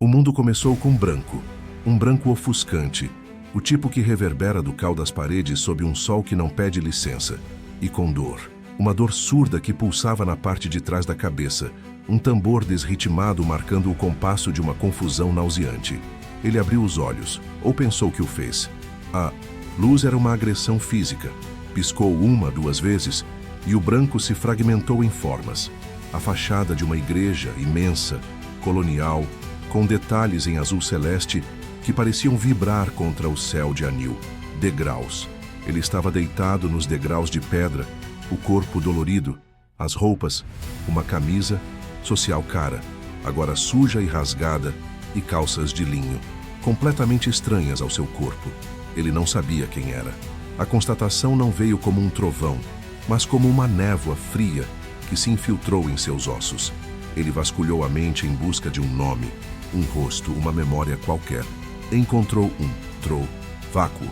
O mundo começou com branco, um branco ofuscante, o tipo que reverbera do cal das paredes sob um sol que não pede licença, e com dor. Uma dor surda que pulsava na parte de trás da cabeça, um tambor desritimado marcando o compasso de uma confusão nauseante. Ele abriu os olhos, ou pensou que o fez. A luz era uma agressão física. Piscou uma, duas vezes, e o branco se fragmentou em formas. A fachada de uma igreja imensa, colonial, com detalhes em azul celeste que pareciam vibrar contra o céu de anil. Degraus. Ele estava deitado nos degraus de pedra, o corpo dolorido, as roupas, uma camisa social cara, agora suja e rasgada, e calças de linho, completamente estranhas ao seu corpo. Ele não sabia quem era. A constatação não veio como um trovão, mas como uma névoa fria que se infiltrou em seus ossos. Ele vasculhou a mente em busca de um nome, um rosto, uma memória qualquer. Encontrou vácuo,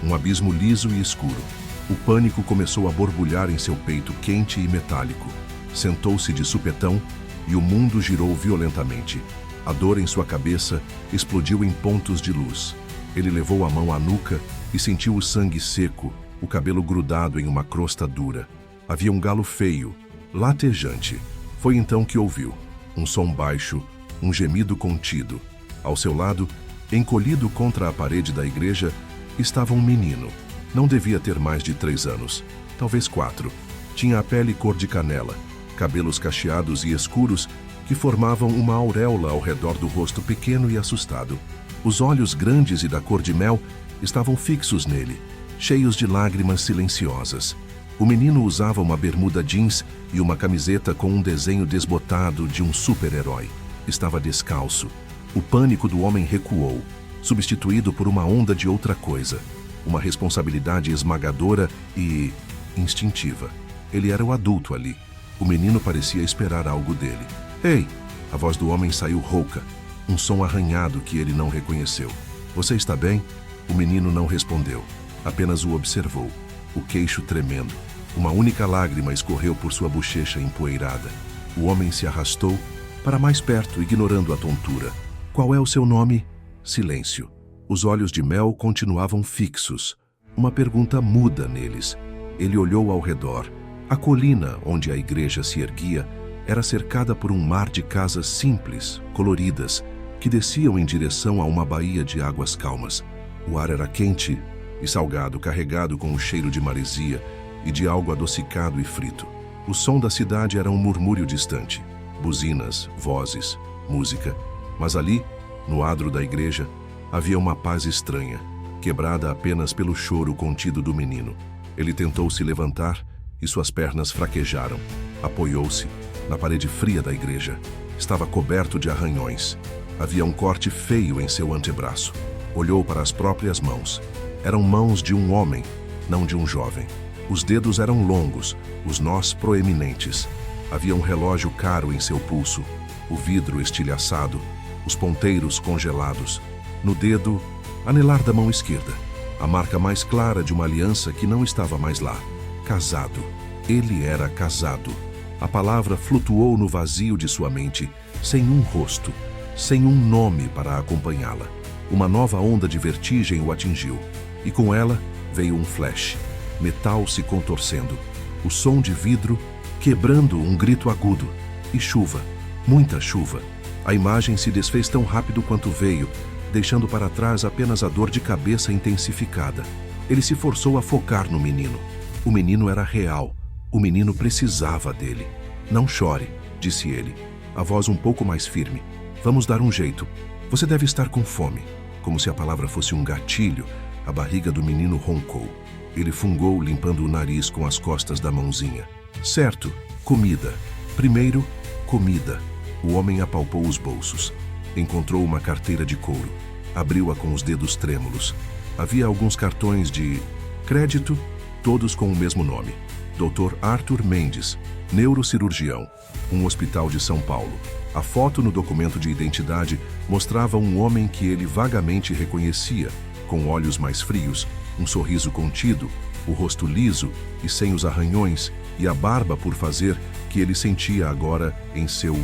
um abismo liso e escuro. O pânico começou a borbulhar em seu peito quente e metálico. Sentou-se de supetão e o mundo girou violentamente. A dor em sua cabeça explodiu em pontos de luz. Ele levou a mão à nuca e sentiu o sangue seco, o cabelo grudado em uma crosta dura. Havia um galo feio, latejante. Foi então que ouviu um som baixo, um gemido contido. Ao seu lado, encolhido contra a parede da igreja, estava um menino. Não devia ter mais de 3 anos, talvez 4. Tinha a pele cor de canela, cabelos cacheados e escuros que formavam uma auréola ao redor do rosto pequeno e assustado. Os olhos grandes e da cor de mel estavam fixos nele, cheios de lágrimas silenciosas. O menino usava uma bermuda jeans e uma camiseta com um desenho desbotado de um super-herói. Estava descalço. O pânico do homem recuou, substituído por uma onda de outra coisa. Uma responsabilidade esmagadora e instintiva. Ele era o adulto ali. O menino parecia esperar algo dele. Ei! A voz do homem saiu rouca, um som arranhado que ele não reconheceu. Você está bem? O menino não respondeu, apenas o observou, o queixo tremendo. Uma única lágrima escorreu por sua bochecha empoeirada. O homem se arrastou para mais perto, ignorando a tontura. Qual é o seu nome? Silêncio. Os olhos de Mel continuavam fixos. Uma pergunta muda neles. Ele olhou ao redor. A colina onde a igreja se erguia era cercada por um mar de casas simples, coloridas, que desciam em direção a uma baía de águas calmas. O ar era quente e salgado, carregado com o cheiro de maresia e de algo adocicado e frito. O som da cidade era um murmúrio distante. Buzinas, vozes, música. Mas ali, no adro da igreja, havia uma paz estranha, quebrada apenas pelo choro contido do menino. Ele tentou se levantar e suas pernas fraquejaram. Apoiou-se na parede fria da igreja. Estava coberto de arranhões. Havia um corte feio em seu antebraço. Olhou para as próprias mãos. Eram mãos de um homem, não de um jovem. Os dedos eram longos, os nós proeminentes. Havia um relógio caro em seu pulso, o vidro estilhaçado, os ponteiros congelados. No dedo, anelar da mão esquerda, a marca mais clara de uma aliança que não estava mais lá. Casado. Ele era casado. A palavra flutuou no vazio de sua mente, sem um rosto, sem um nome para acompanhá-la. Uma nova onda de vertigem o atingiu, e com ela veio um flash. Metal se contorcendo, o som de vidro quebrando um grito agudo. E chuva, muita chuva. A imagem se desfez tão rápido quanto veio, deixando para trás apenas a dor de cabeça intensificada. Ele se forçou a focar no menino. O menino era real. O menino precisava dele. Não chore, disse ele, a voz um pouco mais firme. Vamos dar um jeito. Você deve estar com fome. Como se a palavra fosse um gatilho, a barriga do menino roncou. Ele fungou, limpando o nariz com as costas da mãozinha. Certo, comida. Primeiro, comida. O homem apalpou os bolsos. Encontrou uma carteira de couro. Abriu-a com os dedos trêmulos. Havia alguns cartões de crédito, todos com o mesmo nome. Dr. Arthur Mendes, neurocirurgião, um hospital de São Paulo. A foto no documento de identidade mostrava um homem que ele vagamente reconhecia, com olhos mais frios, um sorriso contido, o rosto liso e sem os arranhões e a barba por fazer que ele sentia agora em seu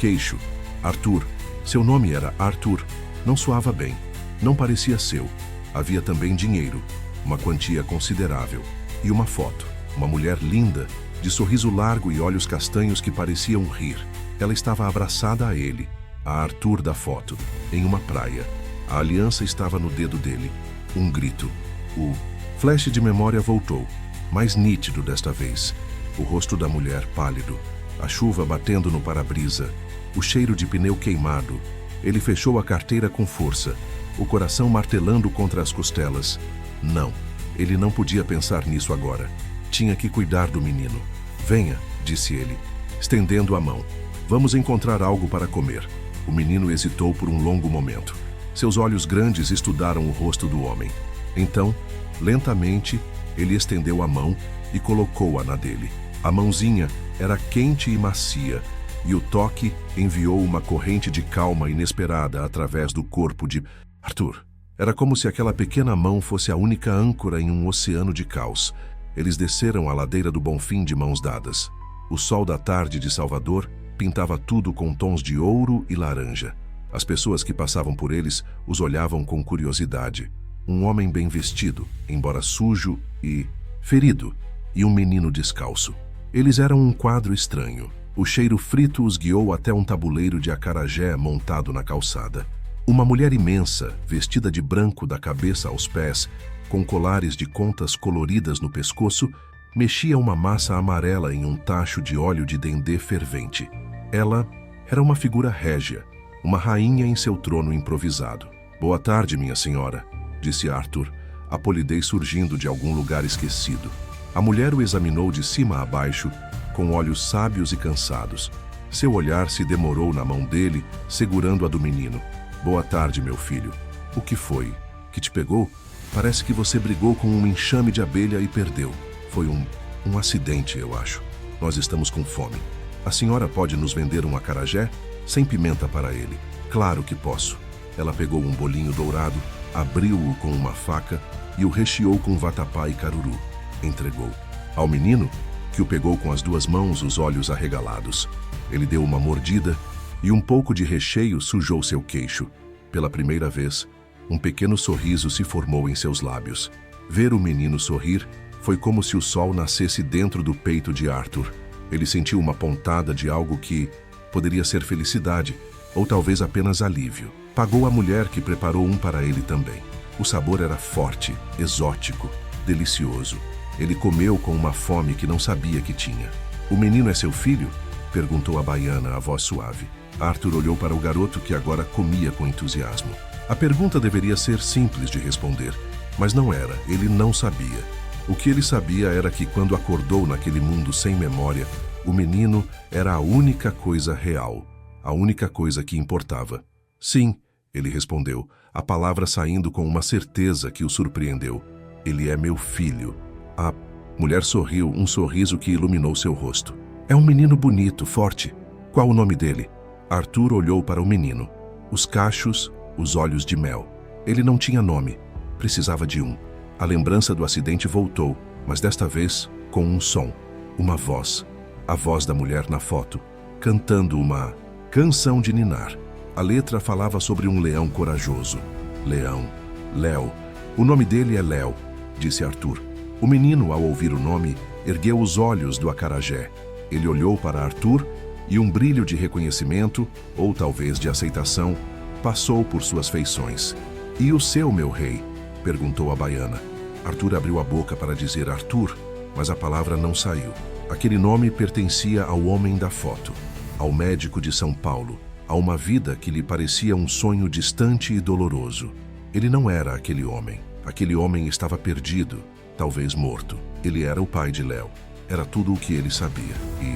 queixo. Arthur, Seu nome era Arthur. Não soava bem. Não parecia seu. Havia também dinheiro, uma quantia considerável, e uma foto. Uma mulher linda, de sorriso largo e olhos castanhos que pareciam rir. Ela estava abraçada a ele, a Arthur da foto, em uma praia. A aliança estava no dedo dele. Um grito. O flash de memória voltou, mais nítido desta vez. O rosto da mulher pálido, a chuva batendo no para-brisa, o cheiro de pneu queimado. Ele fechou a carteira com força, o coração martelando contra as costelas. Não, ele não podia pensar nisso agora. Tinha que cuidar do menino. Venha, disse ele, estendendo a mão. Vamos encontrar algo para comer. O menino hesitou por um longo momento. Seus olhos grandes estudaram o rosto do homem. Então, lentamente, ele estendeu a mão e colocou-a na dele. A mãozinha era quente e macia, e o toque enviou uma corrente de calma inesperada através do corpo de Arthur. Era como se aquela pequena mão fosse a única âncora em um oceano de caos. Eles desceram a ladeira do Bonfim de mãos dadas. O sol da tarde de Salvador pintava tudo com tons de ouro e laranja. As pessoas que passavam por eles os olhavam com curiosidade. Um homem bem vestido, embora sujo e ferido, e um menino descalço. Eles eram um quadro estranho. O cheiro frito os guiou até um tabuleiro de acarajé montado na calçada. Uma mulher imensa, vestida de branco da cabeça aos pés, com colares de contas coloridas no pescoço, mexia uma massa amarela em um tacho de óleo de dendê fervente. Ela era uma figura régia, uma rainha em seu trono improvisado. Boa tarde, minha senhora, disse Arthur, a polidez surgindo de algum lugar esquecido. A mulher o examinou de cima a baixo, com olhos sábios e cansados. Seu olhar se demorou na mão dele, segurando a do menino. Boa tarde, meu filho. O que foi? Que te pegou? Parece que você brigou com um enxame de abelha e perdeu. Foi um acidente, eu acho. Nós estamos com fome. A senhora pode nos vender um acarajé? Sem pimenta para ele. Claro que posso. Ela pegou um bolinho dourado, abriu-o com uma faca e o recheou com vatapá e caruru. Entregou. Ao menino, que o pegou com as duas mãos, os olhos arregalados. Ele deu uma mordida e um pouco de recheio sujou seu queixo. Pela primeira vez, um pequeno sorriso se formou em seus lábios. Ver o menino sorrir foi como se o sol nascesse dentro do peito de Arthur. Ele sentiu uma pontada de algo que poderia ser felicidade, ou talvez apenas alívio. Pagou a mulher que preparou um para ele também. O sabor era forte, exótico, delicioso. Ele comeu com uma fome que não sabia que tinha. O menino é seu filho? Perguntou a baiana, a voz suave. Arthur olhou para o garoto que agora comia com entusiasmo. A pergunta deveria ser simples de responder, mas não era, ele não sabia. O que ele sabia era que quando acordou naquele mundo sem memória, o menino era a única coisa real, a única coisa que importava. Sim, ele respondeu, a palavra saindo com uma certeza que o surpreendeu. Ele é meu filho. A mulher sorriu, um sorriso que iluminou seu rosto. É um menino bonito, forte. Qual o nome dele? Arthur olhou para o menino. Os cachos, os olhos de mel. Ele não tinha nome. Precisava de um. A lembrança do acidente voltou, mas desta vez com um som, uma voz. A voz da mulher na foto, cantando uma canção de ninar. A letra falava sobre um leão corajoso. Leão. Léo. O nome dele é Léo, disse Arthur. O menino, ao ouvir o nome, ergueu os olhos do acarajé. Ele olhou para Arthur e um brilho de reconhecimento, ou talvez de aceitação, passou por suas feições. E o seu, meu rei? Perguntou a baiana. Arthur abriu a boca para dizer Arthur, mas a palavra não saiu. Aquele nome pertencia ao homem da foto, ao médico de São Paulo, a uma vida que lhe parecia um sonho distante e doloroso. Ele não era aquele homem. Aquele homem estava perdido, talvez morto. Ele era o pai de Léo. Era tudo o que ele sabia. E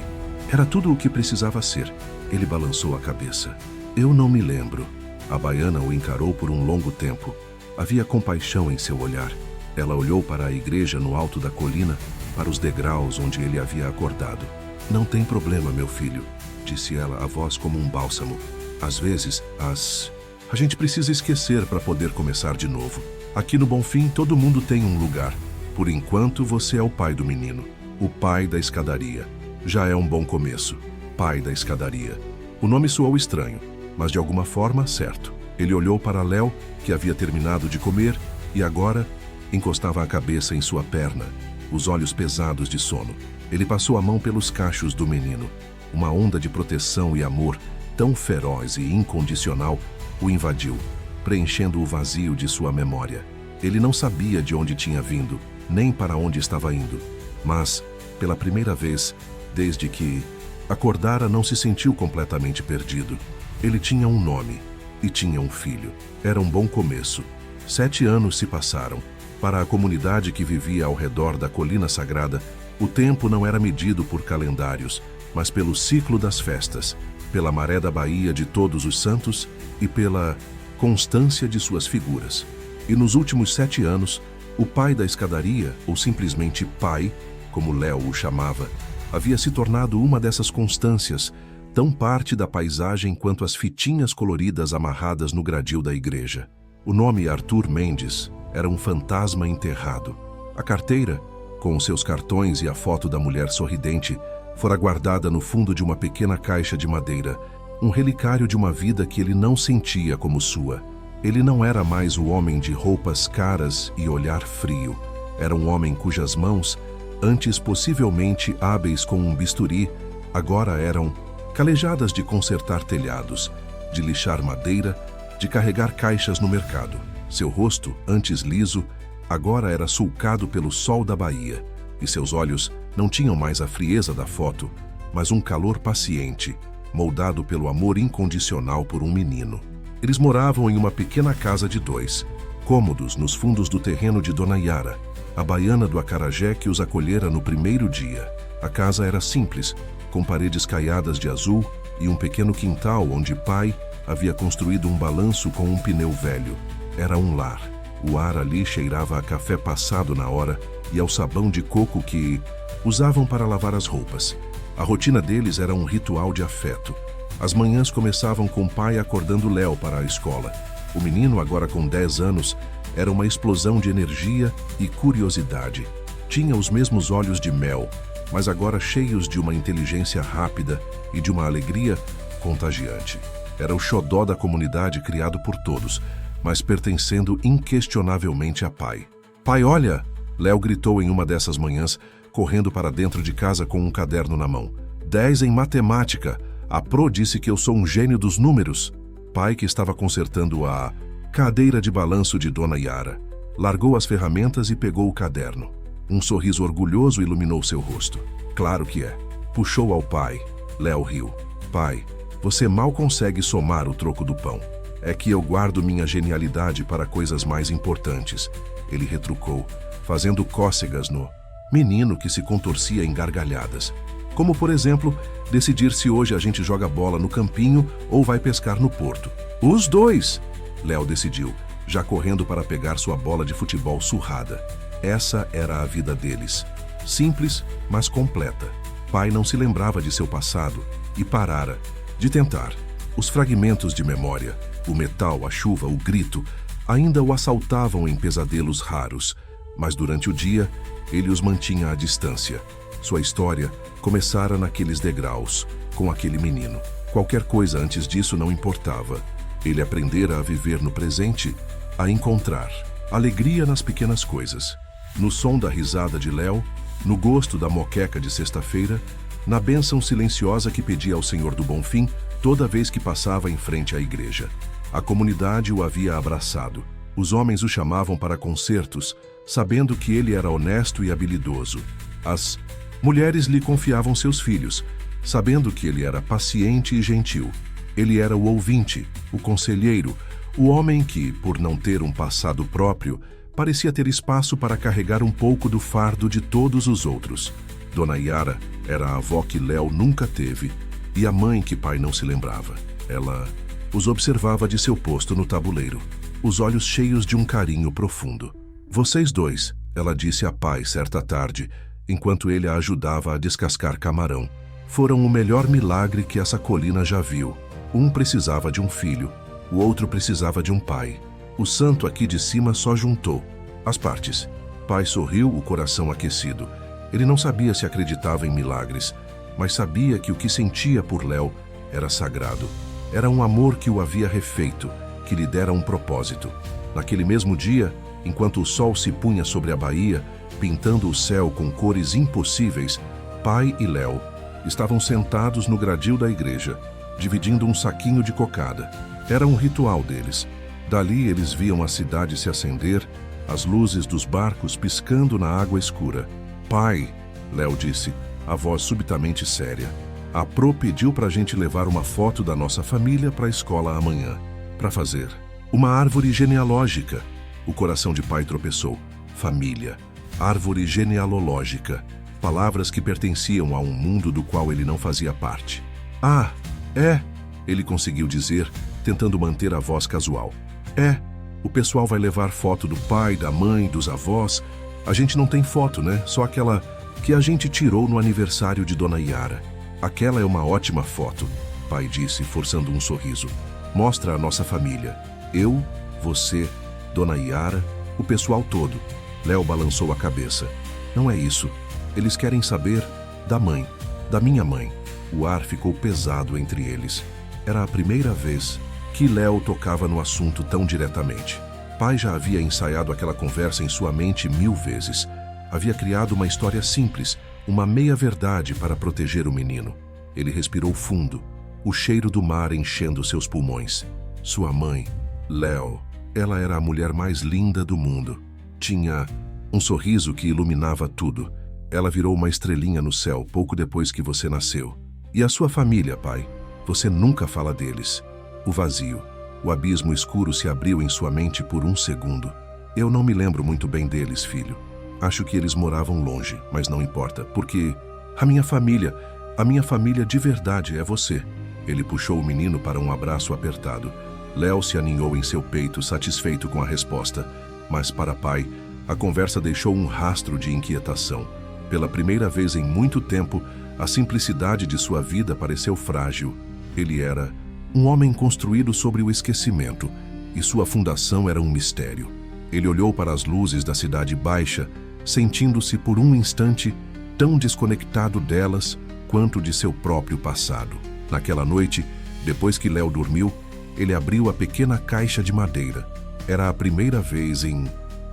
era tudo o que precisava ser. Ele balançou a cabeça. Eu não me lembro. A baiana o encarou por um longo tempo. Havia compaixão em seu olhar. Ela olhou para a igreja no alto da colina, para os degraus onde ele havia acordado. Não tem problema, meu filho, disse ela, a voz como um bálsamo. Às vezes, a gente precisa esquecer para poder começar de novo. Aqui no Bonfim, todo mundo tem um lugar. Por enquanto, você é o pai do menino. O pai da escadaria. Já é um bom começo. Pai da escadaria. O nome soou estranho. mas de alguma forma, certo. Ele olhou para Léo, que havia terminado de comer, e agora encostava a cabeça em sua perna, os olhos pesados de sono. Ele passou a mão pelos cachos do menino. Uma onda de proteção e amor tão feroz e incondicional o invadiu, preenchendo o vazio de sua memória. Ele não sabia de onde tinha vindo, nem para onde estava indo, mas, pela primeira vez, desde que acordara, não se sentiu completamente perdido. Ele tinha um nome e tinha um filho. Era um bom começo. 7 anos se passaram. Para a comunidade que vivia ao redor da colina sagrada, o tempo não era medido por calendários, mas pelo ciclo das festas, pela maré da Baía de Todos os Santos e pela constância de suas figuras. E nos últimos 7 anos, o pai da escadaria, ou simplesmente pai, como Léo o chamava, havia se tornado uma dessas constâncias, tão parte da paisagem quanto as fitinhas coloridas amarradas no gradil da igreja. O nome Arthur Mendes era um fantasma enterrado. A carteira, com os seus cartões e a foto da mulher sorridente, fora guardada no fundo de uma pequena caixa de madeira, um relicário de uma vida que ele não sentia como sua. Ele não era mais o homem de roupas caras e olhar frio. Era um homem cujas mãos, antes possivelmente hábeis com um bisturi, agora eram calejadas de consertar telhados, de lixar madeira, de carregar caixas no mercado. Seu rosto, antes liso, agora era sulcado pelo sol da Bahia, e seus olhos não tinham mais a frieza da foto, mas um calor paciente, moldado pelo amor incondicional por um menino. Eles moravam em uma pequena casa de 2 cômodos nos fundos do terreno de Dona Yara, a baiana do acarajé que os acolhera no primeiro dia. A casa era simples, com paredes caiadas de azul e um pequeno quintal onde pai havia construído um balanço com um pneu velho. Era um lar. O ar ali cheirava a café passado na hora e ao sabão de coco que usavam para lavar as roupas. A rotina deles era um ritual de afeto. As manhãs começavam com o pai acordando Léo para a escola. O menino, agora com 10 anos, era uma explosão de energia e curiosidade. Tinha os mesmos olhos de mel, mas agora cheios de uma inteligência rápida e de uma alegria contagiante. Era o xodó da comunidade criado por todos, mas pertencendo inquestionavelmente a pai. "Pai, olha!" Léo gritou em uma dessas manhãs, correndo para dentro de casa com um caderno na mão. 10 em matemática! A Pro disse que eu sou um gênio dos números. Pai, que estava consertando a cadeira de balanço de Dona Yara, largou as ferramentas e pegou o caderno. Um sorriso orgulhoso iluminou seu rosto. "Claro que é." Puxou ao pai. Léo riu. "Pai, você mal consegue somar o troco do pão. É que eu guardo minha genialidade para coisas mais importantes." Ele retrucou, fazendo cócegas no menino que se contorcia em gargalhadas. Como, por exemplo, decidir se hoje a gente joga bola no campinho ou vai pescar no porto. "Os dois!" Léo decidiu, já correndo para pegar sua bola de futebol surrada. Essa era a vida deles. Simples, mas completa. Pai não se lembrava de seu passado e parara de tentar. Os fragmentos de memória, o metal, a chuva, o grito, ainda o assaltavam em pesadelos raros, mas durante o dia ele os mantinha à distância. Sua história começara naqueles degraus, com aquele menino. Qualquer coisa antes disso não importava. Ele aprendera a viver no presente, a encontrar alegria nas pequenas coisas, no som da risada de Léo, no gosto da moqueca de sexta-feira, na bênção silenciosa que pedia ao Senhor do Bonfim toda vez que passava em frente à igreja. A comunidade o havia abraçado. Os homens o chamavam para concertos, sabendo que ele era honesto e habilidoso. As mulheres lhe confiavam seus filhos, sabendo que ele era paciente e gentil. Ele era o ouvinte, o conselheiro, o homem que, por não ter um passado próprio, parecia ter espaço para carregar um pouco do fardo de todos os outros. Dona Yara era a avó que Léo nunca teve e a mãe que pai não se lembrava. Ela os observava de seu posto no tabuleiro, os olhos cheios de um carinho profundo. "Vocês dois", ela disse a pai certa tarde, enquanto ele a ajudava a descascar camarão, "foram o melhor milagre que essa colina já viu. Um precisava de um filho, o outro precisava de um pai. O santo aqui de cima só juntou as partes." Pai sorriu, o coração aquecido. Ele não sabia se acreditava em milagres, mas sabia que o que sentia por Léo era sagrado. Era um amor que o havia refeito, que lhe dera um propósito. Naquele mesmo dia, enquanto o sol se punha sobre a baía, pintando o céu com cores impossíveis, pai e Léo estavam sentados no gradil da igreja, dividindo um saquinho de cocada. Era um ritual deles. Dali eles viam a cidade se acender, as luzes dos barcos piscando na água escura. Pai, Léo disse, a voz subitamente séria. A Pro pediu pra gente levar uma foto da nossa família pra escola amanhã. Pra fazer uma árvore genealógica. O coração de pai tropeçou. Família. Árvore genealológica. Palavras que pertenciam a um mundo do qual ele não fazia parte. Ah, é, ele conseguiu dizer, tentando manter a voz casual. É, o pessoal vai levar foto do pai, da mãe, dos avós. A gente não tem foto, né? Só aquela que a gente tirou no aniversário de Dona Yara. Aquela é uma ótima foto, pai disse, forçando um sorriso. Mostra a nossa família. Eu, você, Dona Yara, o pessoal todo. Léo balançou a cabeça. Não é isso. Eles querem saber da mãe, da minha mãe. O ar ficou pesado entre eles. Era a primeira vez que Léo tocava no assunto tão diretamente. Pai já havia ensaiado aquela conversa em sua mente 1000 vezes. Havia criado uma história simples, uma meia-verdade para proteger o menino. Ele respirou fundo, o cheiro do mar enchendo seus pulmões. Sua mãe, Léo, ela era a mulher mais linda do mundo. Tinha um sorriso que iluminava tudo. Ela virou uma estrelinha no céu pouco depois que você nasceu. E a sua família, pai? Você nunca fala deles. O vazio, o abismo escuro se abriu em sua mente por um segundo. Eu não me lembro muito bem deles, filho. Acho que eles moravam longe, mas não importa, porque a minha família de verdade é você. Ele puxou o menino para um abraço apertado. Léo se aninhou em seu peito, satisfeito com a resposta. Mas para pai, a conversa deixou um rastro de inquietação. Pela primeira vez em muito tempo, a simplicidade de sua vida pareceu frágil. Ele era um homem construído sobre o esquecimento, e sua fundação era um mistério. Ele olhou para as luzes da cidade baixa, sentindo-se por um instante tão desconectado delas quanto de seu próprio passado. Naquela noite, depois que Léo dormiu, ele abriu a pequena caixa de madeira. Era a primeira vez em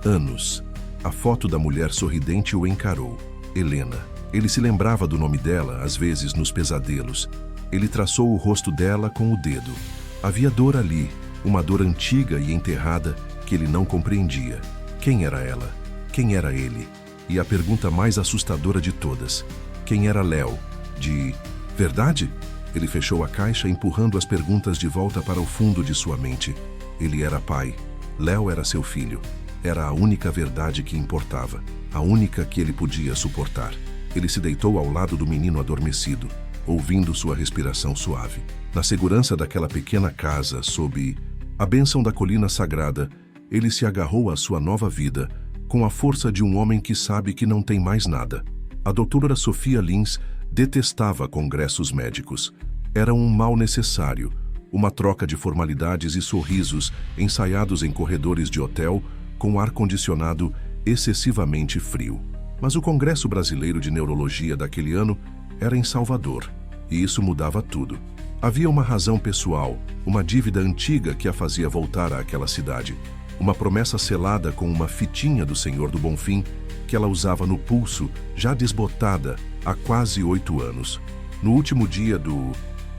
anos. A foto da mulher sorridente o encarou. Helena. Ele se lembrava do nome dela, às vezes nos pesadelos. Ele traçou o rosto dela com o dedo. Havia dor ali, uma dor antiga e enterrada que ele não compreendia. Quem era ela? Quem era ele? E a pergunta mais assustadora de todas. Quem era Léo? De verdade? Ele fechou a caixa, empurrando as perguntas de volta para o fundo de sua mente. Ele era pai. Léo era seu filho. Era a única verdade que importava. A única que ele podia suportar. Ele se deitou ao lado do menino adormecido, ouvindo sua respiração suave. Na segurança daquela pequena casa, sob a bênção da colina sagrada, ele se agarrou à sua nova vida, com a força de um homem que sabe que não tem mais nada. A doutora Sofia Lins detestava congressos médicos. Era um mal necessário, uma troca de formalidades e sorrisos ensaiados em corredores de hotel com ar-condicionado excessivamente frio. Mas o Congresso Brasileiro de Neurologia daquele ano era em Salvador, e isso mudava tudo. Havia uma razão pessoal, uma dívida antiga que a fazia voltar àquela cidade. Uma promessa selada com uma fitinha do Senhor do Bonfim que ela usava no pulso, já desbotada há quase 8 anos. No último dia do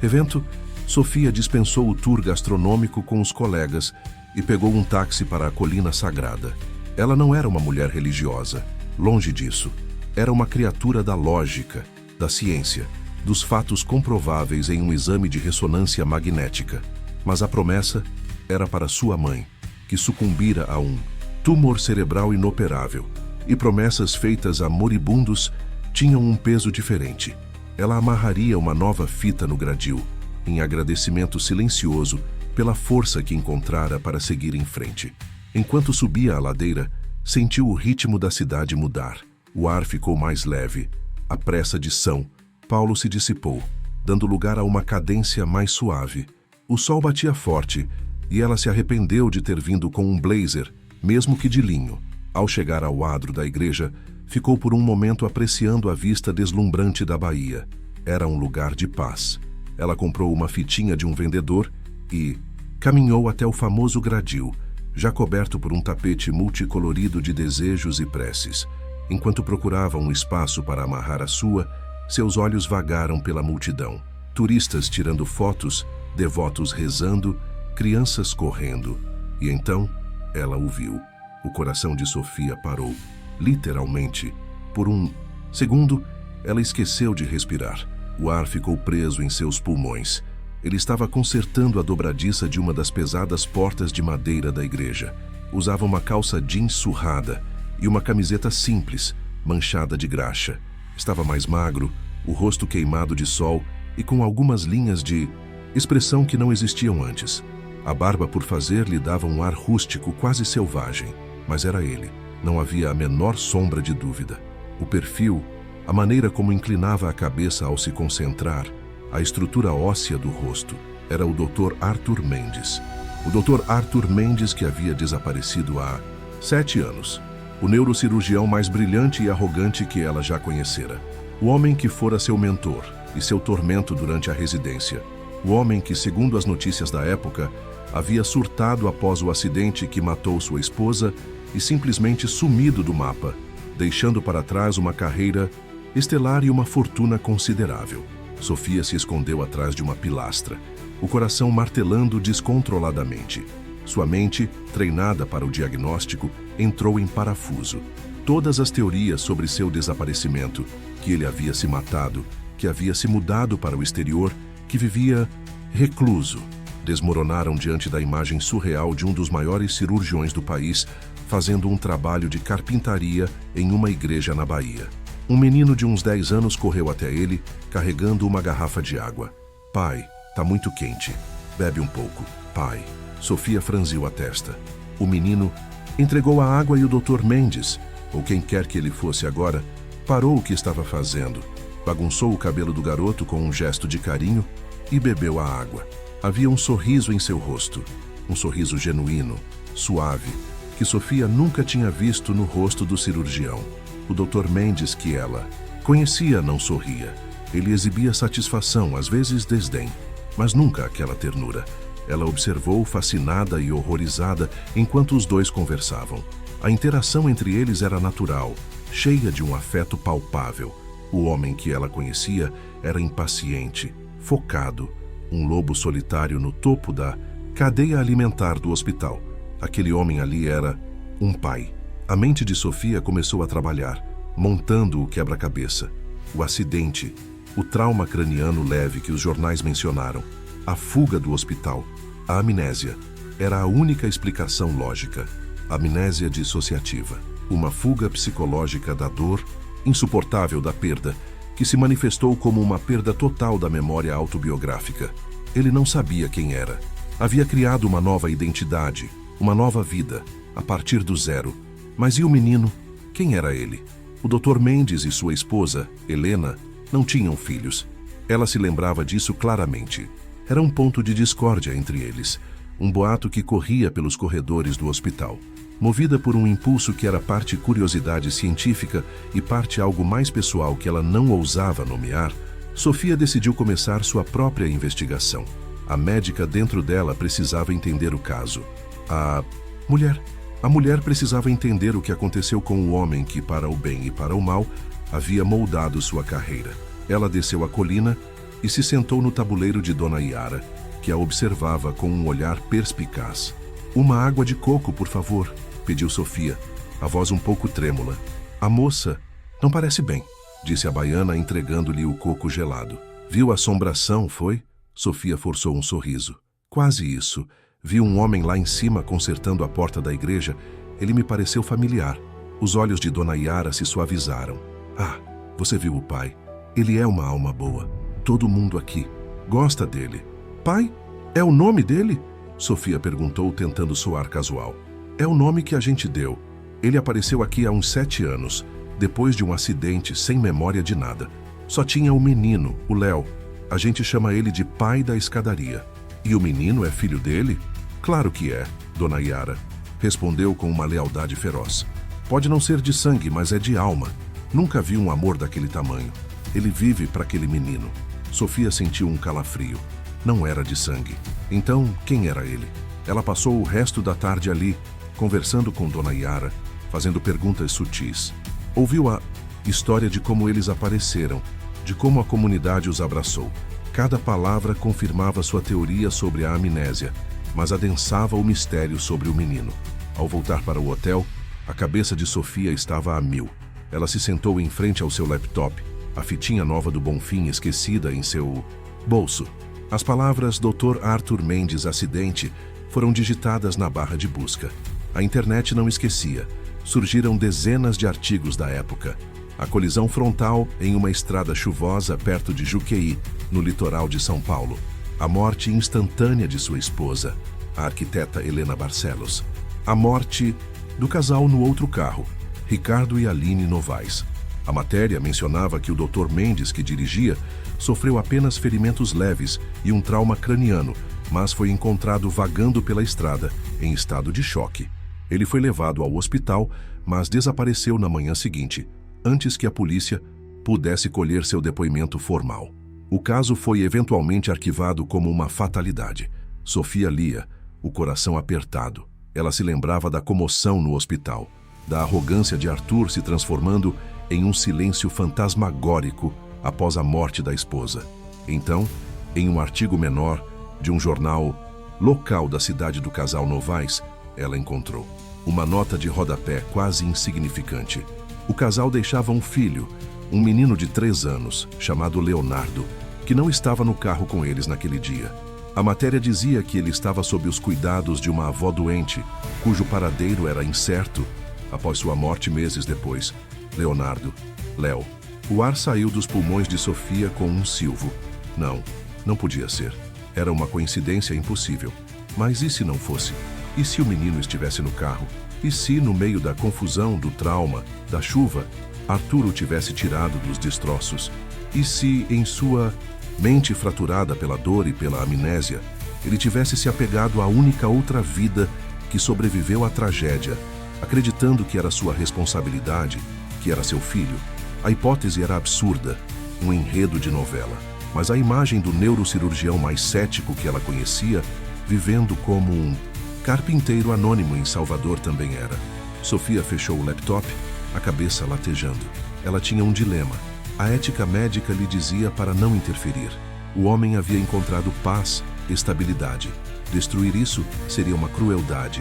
evento, Sofia dispensou o tour gastronômico com os colegas e pegou um táxi para a Colina Sagrada. Ela não era uma mulher religiosa, longe disso. Era uma criatura da lógica, da ciência, dos fatos comprováveis em um exame de ressonância magnética. Mas a promessa era para sua mãe, que sucumbira a um tumor cerebral inoperável, e promessas feitas a moribundos tinham um peso diferente. Ela amarraria uma nova fita no gradil, em agradecimento silencioso pela força que encontrara para seguir em frente. Enquanto subia a ladeira, sentiu o ritmo da cidade mudar. O ar ficou mais leve. A pressa de São Paulo se dissipou, dando lugar a uma cadência mais suave. O sol batia forte, e ela se arrependeu de ter vindo com um blazer, mesmo que de linho. Ao chegar ao adro da igreja, ficou por um momento apreciando a vista deslumbrante da baía. Era um lugar de paz. Ela comprou uma fitinha de um vendedor e caminhou até o famoso gradil, já coberto por um tapete multicolorido de desejos e preces. Enquanto procurava um espaço para amarrar a sua, seus olhos vagaram pela multidão. Turistas tirando fotos, devotos rezando, crianças correndo. E então, ela o viu. O coração de Sofia parou, literalmente. Por um segundo, ela esqueceu de respirar. O ar ficou preso em seus pulmões. Ele estava consertando a dobradiça de uma das pesadas portas de madeira da igreja. Usava uma calça jeans surrada e uma camiseta simples, manchada de graxa. Estava mais magro, o rosto queimado de sol e com algumas linhas de expressão que não existiam antes. A barba por fazer lhe dava um ar rústico, quase selvagem. Mas era ele. Não havia a menor sombra de dúvida. O perfil, a maneira como inclinava a cabeça ao se concentrar, a estrutura óssea do rosto, era o Dr. Arthur Mendes. O Dr. Arthur Mendes que havia desaparecido há 7 anos. O neurocirurgião mais brilhante e arrogante que ela já conhecera. O homem que fora seu mentor e seu tormento durante a residência. O homem que, segundo as notícias da época, havia surtado após o acidente que matou sua esposa e simplesmente sumido do mapa, deixando para trás uma carreira estelar e uma fortuna considerável. Sofia se escondeu atrás de uma pilastra, o coração martelando descontroladamente. Sua mente, treinada para o diagnóstico, entrou em parafuso. Todas as teorias sobre seu desaparecimento, que ele havia se matado, que havia se mudado para o exterior, que vivia recluso, desmoronaram diante da imagem surreal de um dos maiores cirurgiões do país, fazendo um trabalho de carpintaria em uma igreja na Bahia. Um menino de uns 10 anos correu até ele, carregando uma garrafa de água. "Pai, tá muito quente. Bebe um pouco, pai." Sofia franziu a testa. O menino entregou a água e o Dr. Mendes, ou quem quer que ele fosse agora, parou o que estava fazendo, bagunçou o cabelo do garoto com um gesto de carinho e bebeu a água. Havia um sorriso em seu rosto, um sorriso genuíno, suave, que Sofia nunca tinha visto no rosto do cirurgião. O Dr. Mendes que ela conhecia não sorria. Ele exibia satisfação, às vezes desdém, mas nunca aquela ternura. Ela observou fascinada e horrorizada enquanto os dois conversavam. A interação entre eles era natural, cheia de um afeto palpável. O homem que ela conhecia era impaciente, focado, um lobo solitário no topo da cadeia alimentar do hospital. Aquele homem ali era um pai. A mente de Sofia começou a trabalhar, montando o quebra-cabeça. O acidente, o trauma craniano leve que os jornais mencionaram, a fuga do hospital, a amnésia, era a única explicação lógica. Amnésia dissociativa, uma fuga psicológica da dor insuportável da perda, que se manifestou como uma perda total da memória autobiográfica. Ele não sabia quem era. Havia criado uma nova identidade, uma nova vida, a partir do zero. Mas e o menino? Quem era ele? O Dr. Mendes e sua esposa, Helena, não tinham filhos. Ela se lembrava disso claramente. Era um ponto de discórdia entre eles, um boato que corria pelos corredores do hospital. Movida por um impulso que era parte curiosidade científica e parte algo mais pessoal que ela não ousava nomear, Sofia decidiu começar sua própria investigação. A médica dentro dela precisava entender o caso. A mulher precisava entender o que aconteceu com o homem que, para o bem e para o mal, havia moldado sua carreira. Ela desceu a colina e se sentou no tabuleiro de Dona Yara, que a observava com um olhar perspicaz. "Uma água de coco, por favor", pediu Sofia, a voz um pouco trêmula. "A moça não parece bem", disse a baiana, entregando-lhe o coco gelado. "Viu a assombração, foi?" Sofia forçou um sorriso. "Quase isso. Vi um homem lá em cima consertando a porta da igreja. Ele me pareceu familiar." Os olhos de Dona Yara se suavizaram. "Ah, você viu o pai. Ele é uma alma boa. Todo mundo aqui gosta dele." "Pai? É o nome dele?" Sofia perguntou, tentando soar casual. "É o nome que a gente deu. Ele apareceu aqui há uns 7 anos, depois de um acidente, sem memória de nada. Só tinha o menino, o Léo. A gente chama ele de pai da escadaria." "E o menino é filho dele?" "Claro que é, Dona Yara", respondeu com uma lealdade feroz. "Pode não ser de sangue, mas é de alma. Nunca vi um amor daquele tamanho. Ele vive para aquele menino." Sofia sentiu um calafrio. Não era de sangue. Então, quem era ele? Ela passou o resto da tarde ali, conversando com Dona Yara, fazendo perguntas sutis. Ouviu a história de como eles apareceram, de como a comunidade os abraçou. Cada palavra confirmava sua teoria sobre a amnésia, mas adensava o mistério sobre o menino. Ao voltar para o hotel, a cabeça de Sofia estava a mil. Ela se sentou em frente ao seu laptop, a fitinha nova do Bonfim esquecida em seu bolso. As palavras Dr. Arthur Mendes acidente foram digitadas na barra de busca. A internet não esquecia. Surgiram dezenas de artigos da época. A colisão frontal em uma estrada chuvosa perto de Juqueí, no litoral de São Paulo. A morte instantânea de sua esposa, a arquiteta Helena Barcelos. A morte do casal no outro carro, Ricardo e Aline Novaes. A matéria mencionava que o Dr. Mendes, que dirigia, sofreu apenas ferimentos leves e um trauma craniano, mas foi encontrado vagando pela estrada, em estado de choque. Ele foi levado ao hospital, mas desapareceu na manhã seguinte, antes que a polícia pudesse colher seu depoimento formal. O caso foi eventualmente arquivado como uma fatalidade. Sofia lia, o coração apertado. Ela se lembrava da comoção no hospital, da arrogância de Arthur se transformando em um silêncio fantasmagórico após a morte da esposa. Então, em um artigo menor de um jornal local da cidade do casal Novaes, ela encontrou uma nota de rodapé quase insignificante. O casal deixava um filho, um menino de 3 anos, chamado Leonardo, que não estava no carro com eles naquele dia. A matéria dizia que ele estava sob os cuidados de uma avó doente, cujo paradeiro era incerto após sua morte meses depois. Leonardo, Léo. O ar saiu dos pulmões de Sofia com um silvo. Não podia ser. Era uma coincidência impossível. Mas e se não fosse? E se o menino estivesse no carro? E se, no meio da confusão, do trauma, da chuva, Arthur o tivesse tirado dos destroços? E se, em sua mente fraturada pela dor e pela amnésia, ele tivesse se apegado à única outra vida que sobreviveu à tragédia, acreditando que era sua responsabilidade, que era seu filho? A hipótese era absurda, um enredo de novela. Mas a imagem do neurocirurgião mais cético que ela conhecia, vivendo como um carpinteiro anônimo em Salvador, também era. Sofia fechou o laptop, a cabeça latejando. Ela tinha um dilema. A ética médica lhe dizia para não interferir. O homem havia encontrado paz, estabilidade. Destruir isso seria uma crueldade.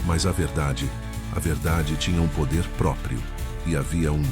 Mas a verdade tinha um poder próprio. E havia um